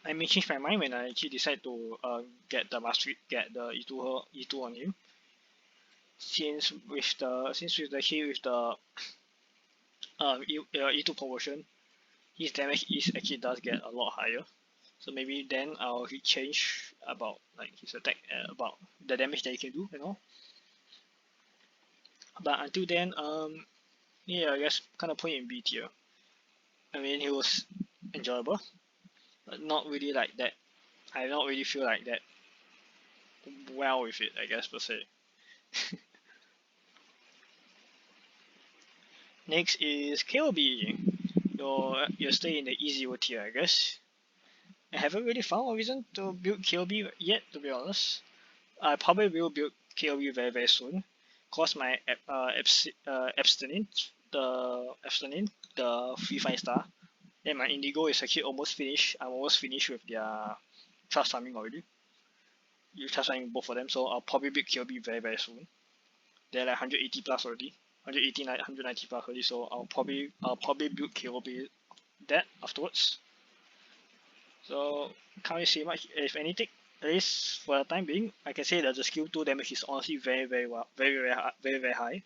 S2: I may change my mind when I actually decide to get the E2 on him. Since with the E2 promotion, his damage is actually does get a lot higher. So maybe then I'll change about like his attack about the damage that he can do, you know. But until then, yeah, I guess kind of put him in B tier. I mean, he was enjoyable, but not really like that. I don't really feel like that well with it, I guess per se. Next is KOB. You stay in the easy tier, I guess. I haven't really found a reason to build KOB yet, to be honest. I probably will build KOB very, very soon. Cause my the free 5 star, and my Indigo is actually almost finished. I'm almost finished with their trust farming already. You trust farming both of them, so I'll probably build KOB very, very soon. They're like 180 plus already, 180, 190 plus already. So I'll probably build KOB that afterwards. So can't really say much. If anything, at least for the time being, I can say that the skill 2 damage is honestly very, very well, very, very high.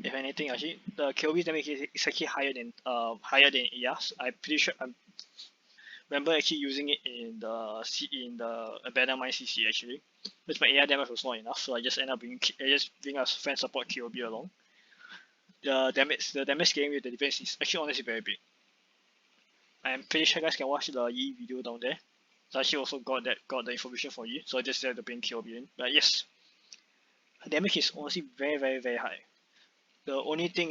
S2: If anything, actually, the KOB damage is actually higher than Iya's. I'm pretty sure. I remember actually using it in the Abandoned Mine CC actually, because my AI damage was not enough, so I just ended up bring a friend support KOB along. The damage scaling with the defense is actually honestly very big. I'm pretty sure you guys can watch the Yi video down there. So I actually also got the information for you, so I just had to bring KOB in. But yes, the damage is honestly very, very, very high. The only thing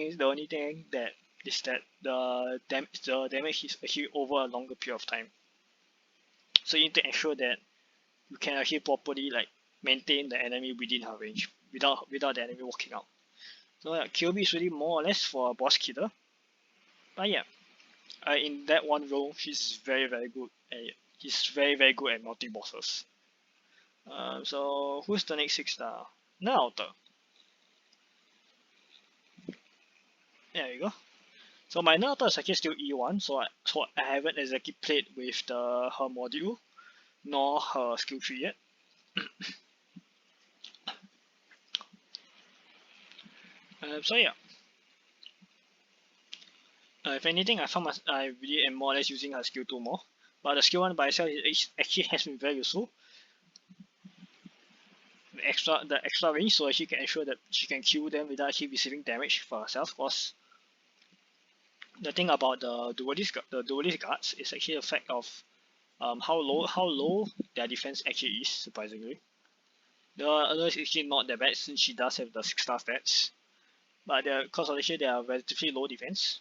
S2: that is that the damage is actually over a longer period of time. So you need to ensure that you can actually properly like maintain the enemy within her range without the enemy walking out. So yeah, KOB is really more or less for a boss killer. But yeah, in that one role, she's very, very good. He's very, very good at multi bosses. So who's the next 6 star? Chalter. There you go. So my Chalter is actually still E1, so I haven't exactly played with her module nor her skill tree yet. So yeah. If anything, I really am more or less using her skill 2 more. But the skill 1 by itself actually has been very useful. The extra range, so she can ensure that she can kill them without actually receiving damage for herself. Cause the thing about the duelist guards is actually the fact of how low their defense actually is, surprisingly. The others is actually not that bad since she does have the 6-star stats, but because of actually they are relatively low defense.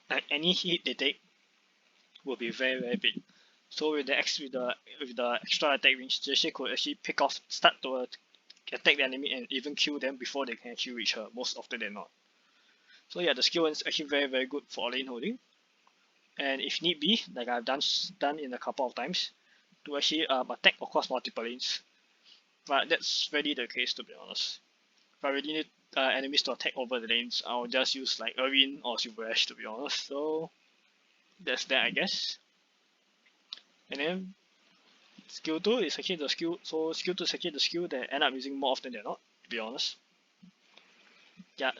S2: Like any hit they take will be very big. So with the extra attack range, Jessie could actually start to attack the enemy and even kill them before they can actually reach her, most often than not. So yeah, the skill 1 is actually very good for lane holding. And if need be, like I've done in a couple of times, to actually attack across multiple lanes. But that's really the case, to be honest. If I really need enemies to attack over the lanes, I'll just use like Irene or Silver Ash, to be honest. So that's that, I guess. And then skill 2 is actually the skill. So skill 2 is actually the skill that I end up using more often than not, to be honest. Yeah,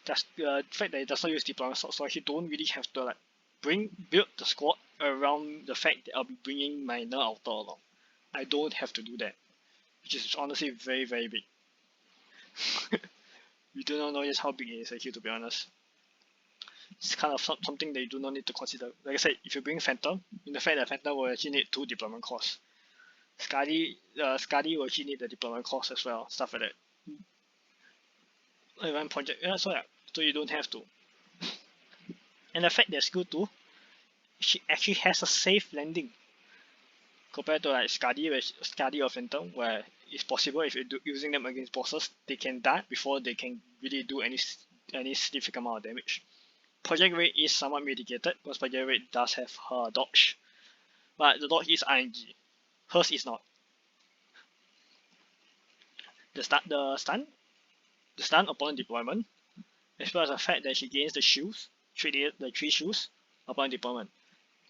S2: just the fact that it does not use deployment slot, so I actually don't really have to like build the squad around the fact that I'll be bringing my Ner Alter along. I don't have to do that, which is honestly very big. We do not know just how big it is actually, to be honest. It's kind of something that you do not need to consider. Like I said, if you bring Phantom, in the fact that Phantom will actually need 2 deployment costs. Skadi will actually need the deployment cost as well, stuff like that. Even project, yeah, so you don't have to. And the fact that skill 2, she actually has a safe landing compared to like Skadi or Phantom, where it's possible if you're using them against bosses, they can die before they can really do any significant amount of damage. Project rate is somewhat mitigated because project rate does have her dodge, but the dodge is RNG. Hers is not. The stun upon deployment, as well as the fact that she gains the shields, the 3 shields upon deployment,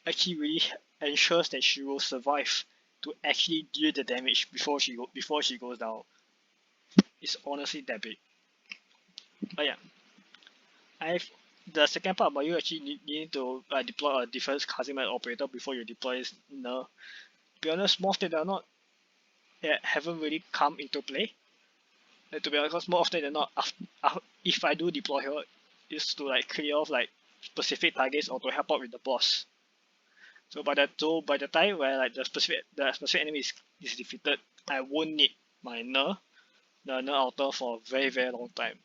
S2: actually really ensures that she will survive to actually deal the damage before she goes down. It's honestly that big. But yeah, the second part about you actually need to deploy a defense Casimir operator before you deploy Ner. To be honest, more often than not, haven't really come into play. To be honest, more often than not, if I do deploy her, is to like clear off like specific targets or to help out with the boss. So by the time where like the specific enemy is defeated, I won't need my the Ner Alter for a very long time.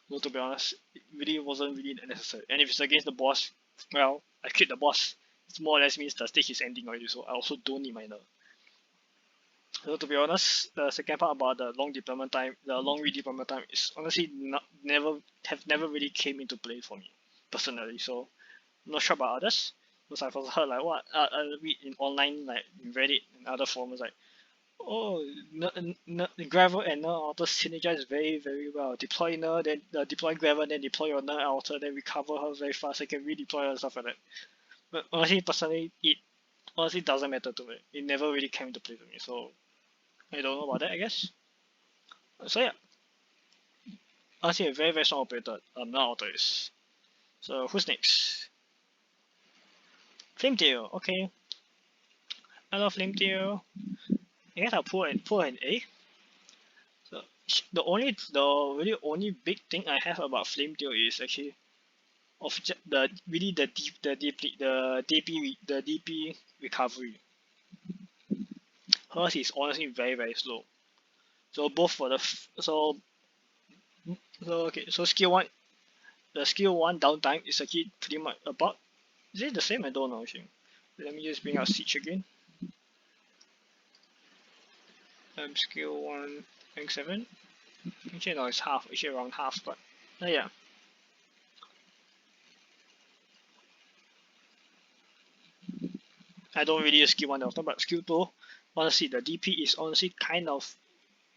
S2: So to be honest, it really wasn't really necessary. And if it's against the boss, well, I killed the boss. It more or less means the stage is ending already, so I also don't need my Ner. So to be honest, the second part about the long redeployment time is honestly never really came into play for me personally. So I'm not sure about others, because I've also heard like what I read in online, like in Reddit and other forums, like Gravel and Ner Alter synergize very well. Deploy Ner, then deploy Gravel, then deploy your Ner Alter, then recover her very fast. I can redeploy her and stuff like that. But honestly, personally, it honestly doesn't matter to me. It never really came into play to me, so I don't know about that, I guess. So yeah, honestly, a very strong operator. Ner Alter is. So who's next? Flametail. Okay, I love Flametail. I guess I'll pull an A. So the only big thing I have about Flametail is actually of the DP recovery. Hers is honestly very slow. So both for the so skill 1, the skill 1 downtime is actually pretty much about, is it the same? I don't know actually. Let me just bring out Siege again. Skill 1 rank 7. Actually no, it's half, actually around half, but yeah. I don't really use skill 1 often, but skill 2, honestly the DP is honestly kind of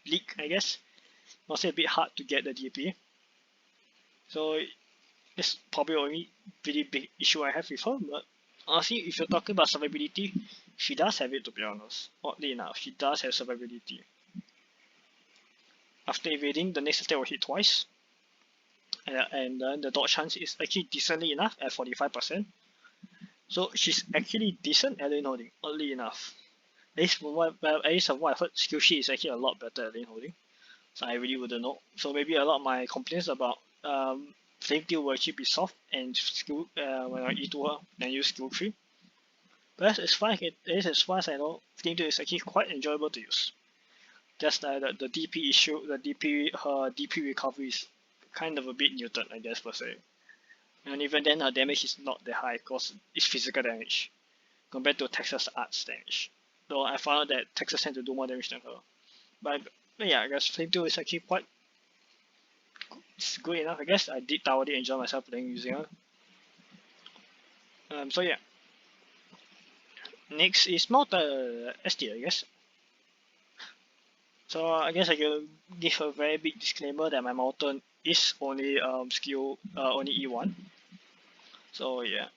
S2: leak, I guess. Honestly a bit hard to get the DP. So it's probably the only really big issue I have with her, but honestly, if you're talking about survivability, she does have it, to be honest. Oddly enough, she does have survivability. After evading, the next attack will hit twice, and then the dodge chance is actually decently enough at 45%. So she's actually decent at lane holding, oddly enough. At least from what I've heard, skill sheet is actually a lot better at lane holding. So I really wouldn't know. So maybe a lot of my complaints about Flame Tail will actually be soft and skill when I E2 her and use skill 3. But as far as I know, Flame Tail is actually quite enjoyable to use. Just the DP issue, her DP recovery is kind of a bit muted, I guess per se. And even then, her damage is not that high because it's physical damage compared to Texas Arts damage. Though I found out that Texas tend to do more damage than her. But yeah, I guess Flame Tail is actually quite it's good enough. I guess I did thoroughly enjoy myself playing using her. So yeah. Next is more the S tier, I guess. So I guess I can give a very big disclaimer that my mountain is only skill only E1. So yeah.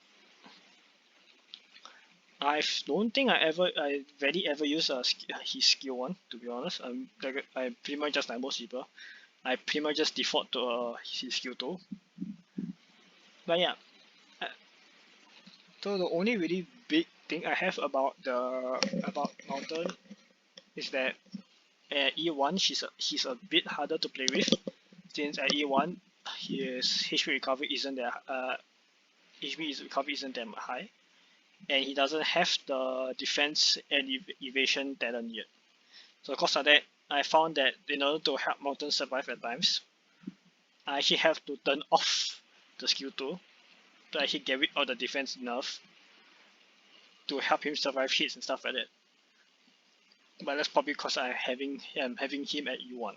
S2: I don't think I rarely ever use his skill 1, to be honest. I pretty much just like most people. I pretty much just default to his skill 2. But yeah. So the only really big thing I have about mountain is that at E1 he's a bit harder to play with, since at E1 his HP recovery isn't that high, and he doesn't have the defense and evasion talent yet. So because of that, I found that in order to help Mountain survive at times, I actually have to turn off the skill 2 to actually get rid of the defense enough to help him survive hits and stuff like that. But that's probably because I'm having him at E1.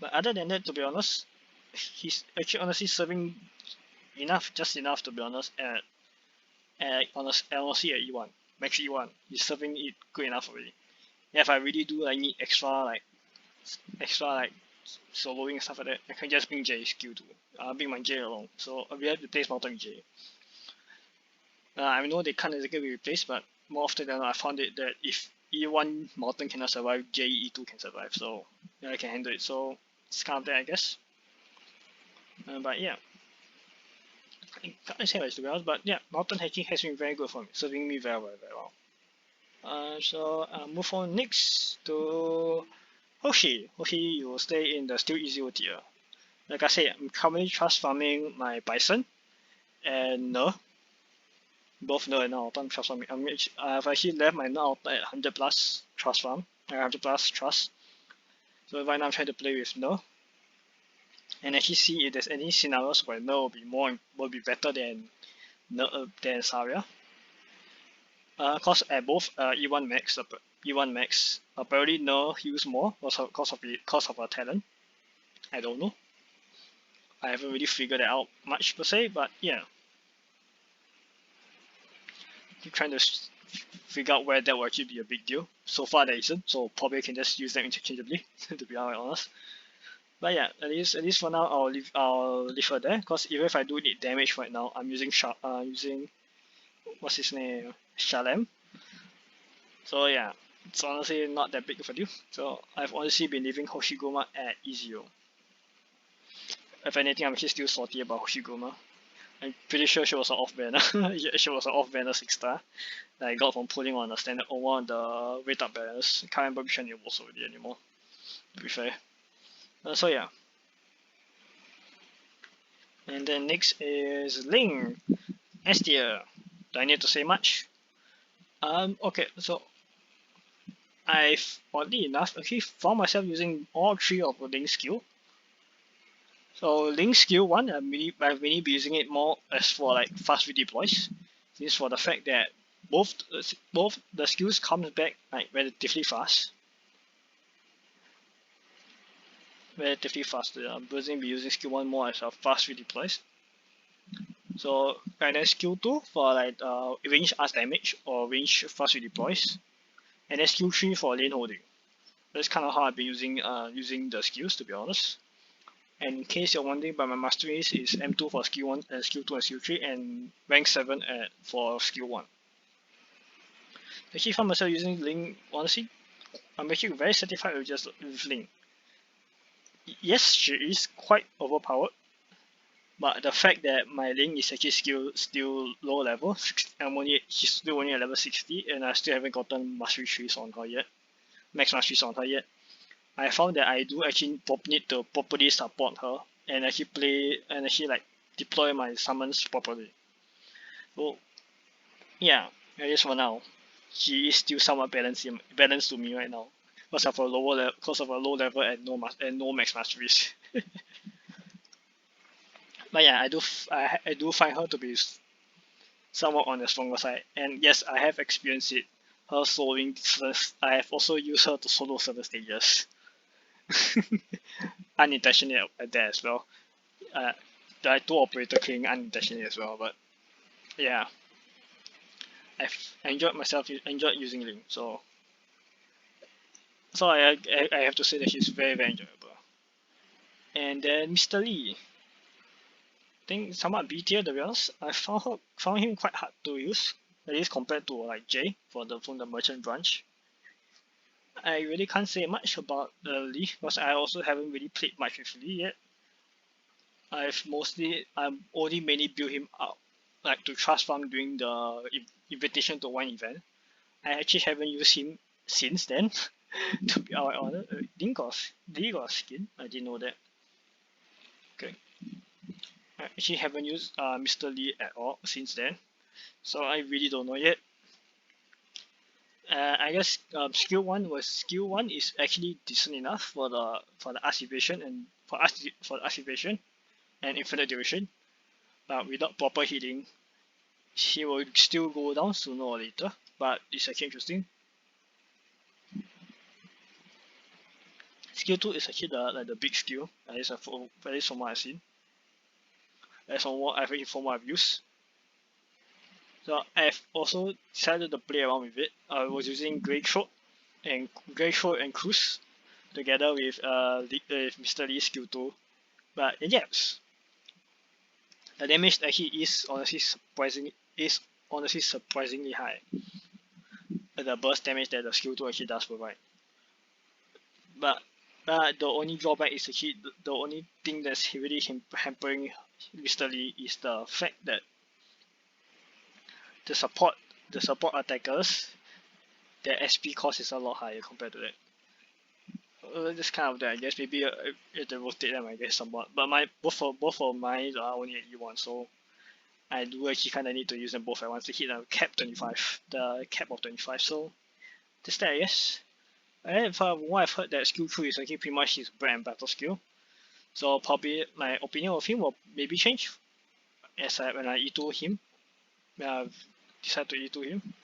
S2: But other than that, to be honest, he's actually honestly serving just enough to be honest honestly at E1, max E1. He's serving it good enough already. Yeah, if I really do need extra soloing and stuff like that, I can just bring J skill 2. Bring my J along. So we have to replace Mountain with J. I know they can't exactly be replaced, but more often than not, I found it that if E1 Mountain cannot survive, J E2 can survive. So yeah, I can handle it. So it's kind of that, I guess. But yeah, I can't say much to be honest. But yeah, Mountain hacking has been very good for me, serving me very well. So move on next to Hoshi. Hoshi, you will stay in the still easy tier. Like I said, I'm currently trust farming my Bison and No. Both No and Autumn trust farming. I've actually left my No at 100 plus trust farm, 100 plus trust. So right now I'm trying to play with No, and actually see if there's any scenarios where No will be better than Saria. Cause at both E1 max, apparently No heals more because of her talent. I don't know. I haven't really figured it out much per se, but yeah. Keep trying to figure out where that will actually be a big deal. So far there isn't, so probably I can just use them interchangeably to be honest. But yeah, at least for now I'll leave her there, because even if I do need damage right now, I'm using what's his name, Shalem. So yeah, it's honestly not that big of a deal. So I've honestly been leaving Hoshiguma at E0. If anything, I'm actually still salty about Hoshiguma. I'm pretty sure she was an off banner. She was an off banner 6-star that I got from pulling on the standard or one of the rate up banners. Can't remember which one it was already anymore, to be fair. So yeah. And then next is Ling. S tier. Do I need to say much? Okay, so I've oddly enough actually found myself using all 3 of the Ling's skill. So Link's skill 1, I've mainly been using it more as for like fast redeploys. This is for the fact that both the skills comes back like relatively fast. I'm be using skill 1 more as a fast redeploys. So and then skill 2 for like range arts damage or range fast redeploys. And then skill 3 for lane holding. That's kind of how I've been using the skills, to be honest. And in case you're wondering, but my mastery is M2 for skill 1 and skill 2 and skill 3, and rank 7 for skill 1. Actually found myself using Ling, honestly, I'm actually very satisfied with Ling. Yes, she is quite overpowered, but the fact that my Ling is actually still low level, she's still only at level 60, and I still haven't gotten mastery trees on her yet, max masteries on her yet. I found that I do actually need to properly support her and actually play and actually like deploy my summons properly. So yeah, at least for now, she is still somewhat balanced to me right now because of a low level and no max masteries. But yeah, I do find her to be somewhat on the stronger side, and yes, I have experienced it. Her soloing, I have also used her to solo certain stages, unintentionally at that as well. Uh, the two operator king unintentionally as well, but yeah, I've enjoyed using Link, so I have to say that she's very enjoyable. And then Mr. Lee, I think somewhat B tier to be honest. I found him quite hard to use, at least compared to like Jay from the merchant branch. I really can't say much about Lee because I also haven't really played much with Lee yet. I'm only mainly build him up like to trust farm during the invitation to one event. I actually haven't used him since then. To be honest, did got skin? I didn't know that. Okay, I actually haven't used Mr. Lee at all since then, so I really don't know yet. I guess skill one is actually decent enough for the activation and for the activation and infinite duration, but without proper healing, he will still go down sooner or later. But it's actually interesting. Skill 2 is actually the big skill, at least from what I've seen. That's from what I've used. So I've also decided to play around with it. I was using Grey Throat and Cruise together with Mr. Lee's skill 2. But yes, the damage actually is honestly surprisingly high. The burst damage that the skill 2 actually does provide. But the only drawback is actually the only thing that's really hampering Mr. Lee is the fact that the support attackers, their SP cost is a lot higher compared to that. This kind of that I guess maybe if they rotate them I guess somewhat. But both of mine are only at E1, so I do actually kinda need to use them both at once to hit the cap of 25. So that's that I guess. And from what I've heard that skill 3 is actually pretty much his bread and butter skill. So probably my opinion of him will maybe change when I E2 him. When I decide to E2 him.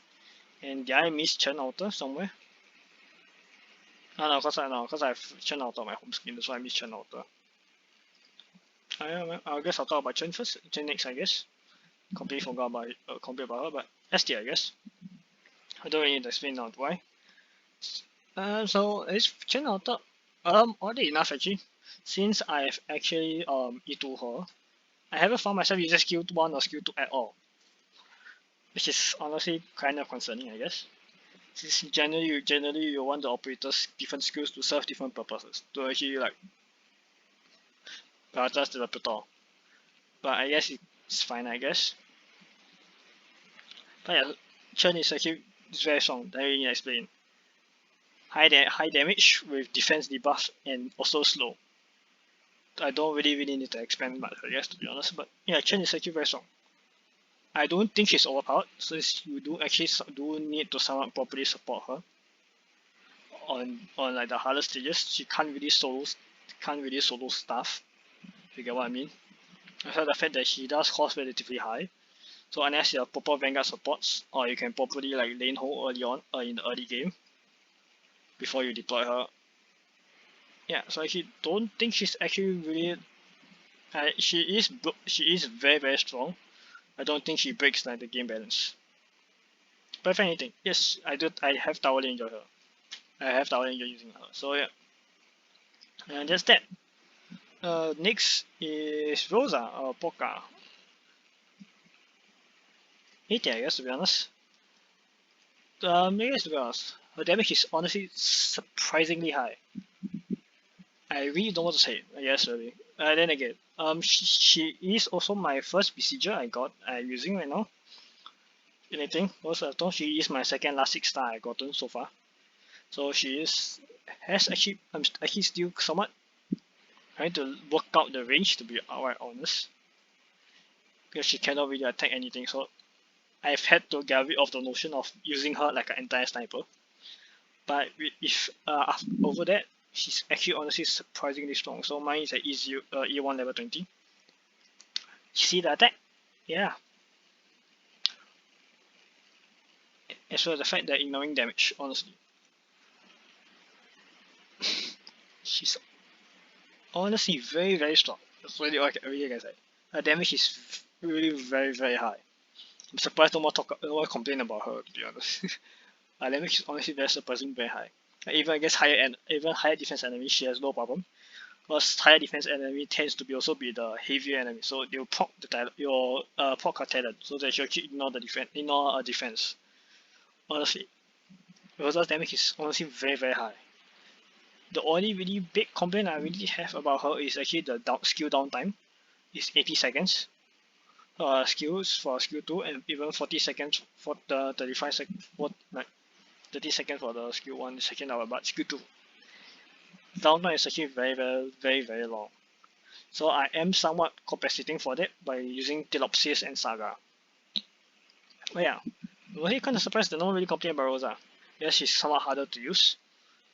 S2: And did I miss Chalter somewhere? No, cause I've Chalter on my home screen, that's why I miss Chalter. I guess I'll talk about Chen first. Chen next, I guess. Completely forgot about her, but ST, I guess. I don't really need to explain now why. So it's Chen Alter. Oddly enough, actually, since I've actually E2 her, I haven't found myself using skill 1 or skill 2 at all, which is honestly kind of concerning, I guess. Since generally you want the operators different skills to serve different purposes to actually like prioritize the repertoire. But I guess it's fine, I guess. But yeah, Chen is actually very strong. I really need to explain. High damage with defense debuff and also slow. I don't really need to expand much, I guess, to be honest. But yeah, Chen is actually very strong. I don't think she's overpowered, since you do need to someone properly support her on like the harder stages. She can't really solo stuff. If you get what I mean. Also the fact that she does cost relatively high. So unless you have proper Vanguard supports, or you can properly like lane hold early on in the early game before you deploy her. Yeah, so I actually don't think she's actually really. She is very strong. I don't think she breaks like the game balance. But if anything, yes, I have thoroughly enjoyed her. I have thoroughly enjoyed using her. So yeah, and that's that. Next is Rosa or Poka. I guess to be honest. I guess to be honest, her damage is honestly surprisingly high. I really don't want to say it. I guess really. Then again, she is also my first besieger I'm using right now. Anything? Also, I thought she is my second last 6-star I gotten so far. So I'm actually still somewhat I need to work out the range to be outright honest, because she cannot really attack anything. So I've had to get rid of the notion of using her like an entire sniper. But if over that, she's actually honestly surprisingly strong. So mine is at E1 level 20. You see the attack? Yeah. As well as the fact that ignoring damage, honestly. She's honestly very, very strong. That's really all I can say. Her damage is really very, very high. I'm surprised no more complain about her, to be honest. Her damage is honestly very surprisingly very high. Even against even higher defense enemies, she has no problem. Because higher defense enemy tends to be also be the heavier enemy, so they'll proc your proc her talent, so that she'll actually ignore a defense. Honestly, Rosa's damage is honestly very, very high. The only really big complaint I really have about her is actually the skill downtime. It's 80 seconds. Skills for skill 2 and even 40 seconds for the 35 seconds for like 30 seconds for the skill 1 second hour, but skill 2 downtime is actually very, very, very, very long. So I am somewhat compensating for that by using Tierlist and Saga. But yeah, I'm really kind of surprised that no one really complained about Rosa. Yes, she's somewhat harder to use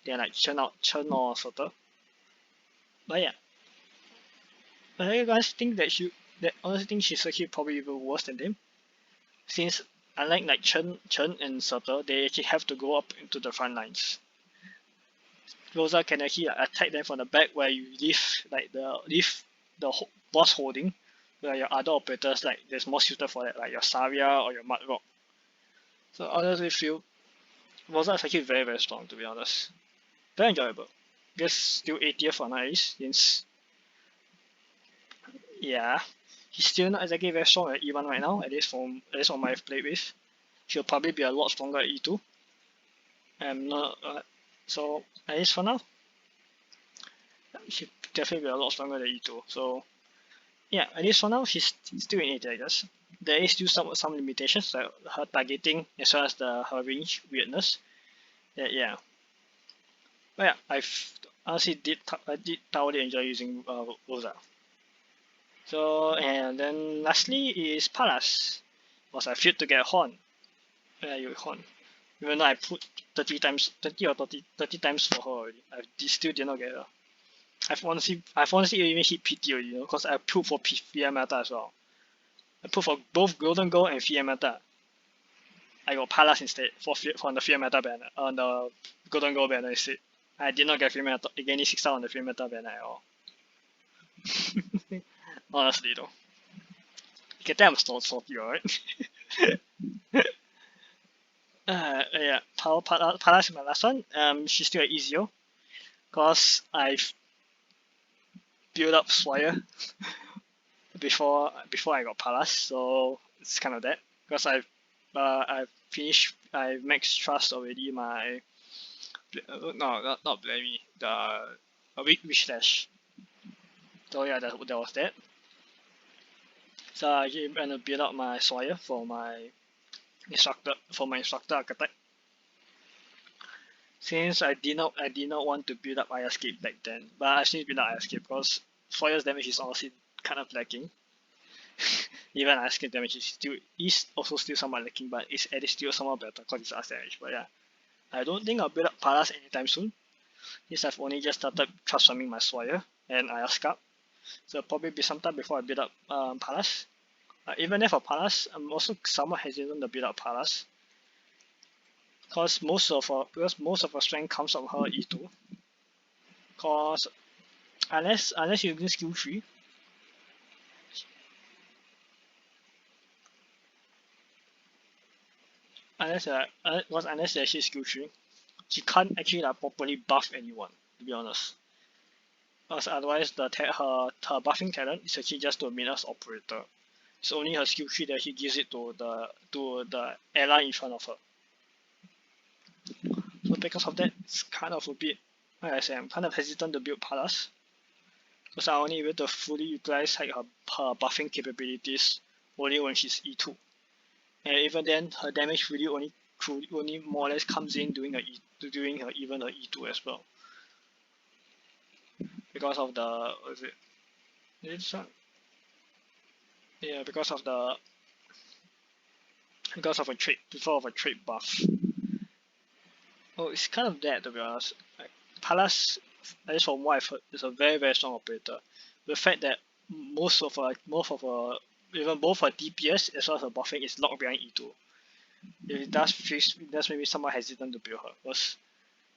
S2: than like Chen or Chalter. But yeah, I guys think that honestly think she's actually probably even worse than them, since unlike like Chen and Chalter, they actually have to go up into the front lines. Rosa can actually attack them from the back, where you leave the boss holding, where your other operators like there's more suited for that, like your Saria or your Mudrock. So honestly feel Rosa is actually very, very strong, to be honest. Very enjoyable. Guess still 80th for nice, since yeah, he's still not exactly very strong at E1 right now, at least from what I've played with. She'll probably be a lot stronger at E2. Not so at least for now, she'll definitely be a lot stronger than E2. So yeah, at least for now, she's still in 80, I guess. There is still some limitations, like her targeting as well as her range weirdness. Yeah. But yeah, I did thoroughly enjoy using Rosa. So and then lastly is Palas. Was I failed to get a horn. Yeah, you horn. Even though I put 30 or 30 times for her already, I still did not get her. I've honestly even hit PT already, because I put for VM meta as well. I put for both Golden Goal and VM meta. I got Palas instead from the VM meta banner, on the Golden Goal banner instead. I did not get VM meta, any 6 star on the VM meta banner at all. Honestly though. You can tell I'm still salty, alright? Yeah, Palas is my last one. She's still easier, cause I've built up Swire before I got Palas, so it's kind of that. Cause I've maxed trust already. My no, not Blamey, the Wish Dash. So yeah, that was that. So I am gonna build up my Swire for my instructor archetype. Since I did not want to build up Iron Escape back then, but I still build up Iron Escape because Swire's damage is honestly kind of lacking. Even Iron Escape damage is also still somewhat lacking, but it's at least still somewhat better because it's Ice damage. But yeah, I don't think I'll build up Palas anytime soon, since I've only just started transforming my Swire and Iron Scarp. So it'll probably be sometime before I build up Palas. Even then for Palas, I'm also somewhat hesitant to build up Palas, because most of her strength comes from her E2. Cause unless you're using skill 3, unless you're actually skill 3, she can't actually properly buff anyone, to be honest. Because otherwise her buffing talent is actually just to a Minas operator. It's only her skill 3 that she gives it to the ally in front of her. So because of that, it's kind of a bit, like I say, I'm kind of hesitant to build Palas, because I only able to fully utilize like her buffing capabilities only when she's E2. And even then, her damage really only more or less comes in during her even her E2 as well. because of the what is it? It's yeah, because of the trade buff. Oh, it's kind of that, to be honest. Like, Palace, at least from what I've heard, is a very strong operator. The fact that even both her DPS as well as her buffing is locked behind E2. It does make me somewhat hesitant to build her, because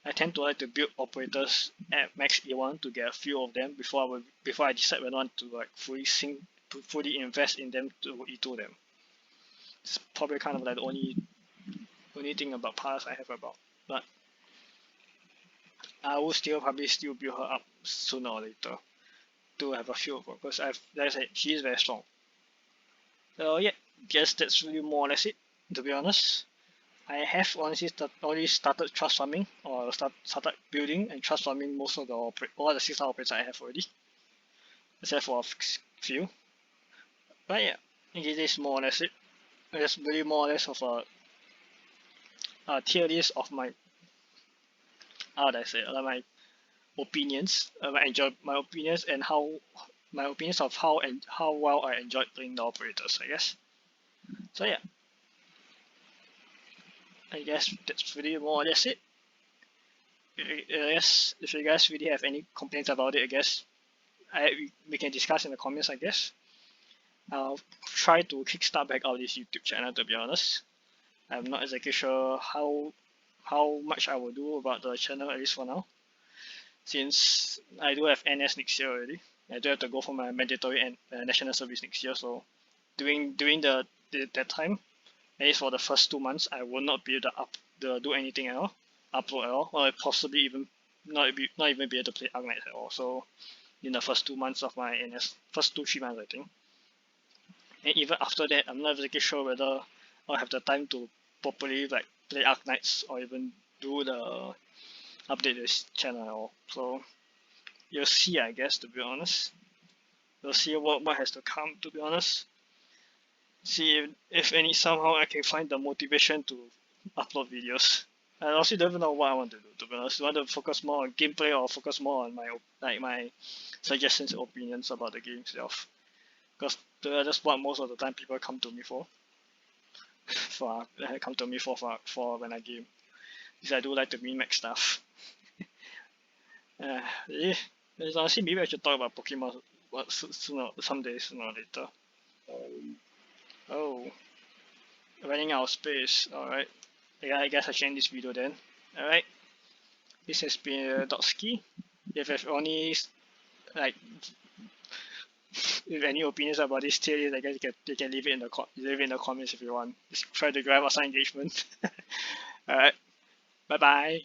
S2: I tend to like to build operators at max E1 to get a few of them before I decide whether I want to like fully invest in them to E2 them. It's probably kind of like the only thing about Palace I have about. But I will probably still build her up sooner or later to have a few of her, because like I said, she is very strong. So yeah, guess that's really more or less it, to be honest. I have honestly already started trust farming, or started building and trust farming most of all the 6-star operators I have already, except for a few. But yeah, it is more or less it. It's really more or less of a tier list of my, how do I say, my opinions, my opinions and my opinions of how well I enjoyed playing the operators, I guess. So yeah, I guess that's really more or less it. I guess if you guys really have any complaints about it, I guess we can discuss in the comments, I guess. I'll try to kickstart back out this YouTube channel, to be honest. I'm not exactly sure how much I will do about the channel, at least for now, since I do have NS next year already. I do have to go for my mandatory and national service next year, so during that time, at least for the first 2 months, I will not be able to do anything at all, upload at all, or possibly even not even be able to play Arknights at all. So in the first 2 months of my NS, first 2-3 months I think, and even after that, I'm not exactly sure whether I'll have the time to properly like play Arknights or even do the update this channel at all. So you'll see, I guess, to be honest. We'll see what has to come, to be honest. See if any somehow I can find the motivation to upload videos. I also don't even know what I want to do, to be honest. Do I want to focus more on gameplay or focus more on my suggestions and opinions about the game itself? Because that's what most of the time people come to me for. Come to me for when I game. Because I do like to min-max stuff. Yeah. Honestly, maybe I should talk about Pokemon someday, sooner or later. Oh, running out of space. Alright. Yeah, I guess I should end this video then. Alright. This has been Dogcesy. If you have any like if any opinions about this tier list, I guess you can leave it in the comments if you want. Just try to grab us some engagement. Alright. Bye bye.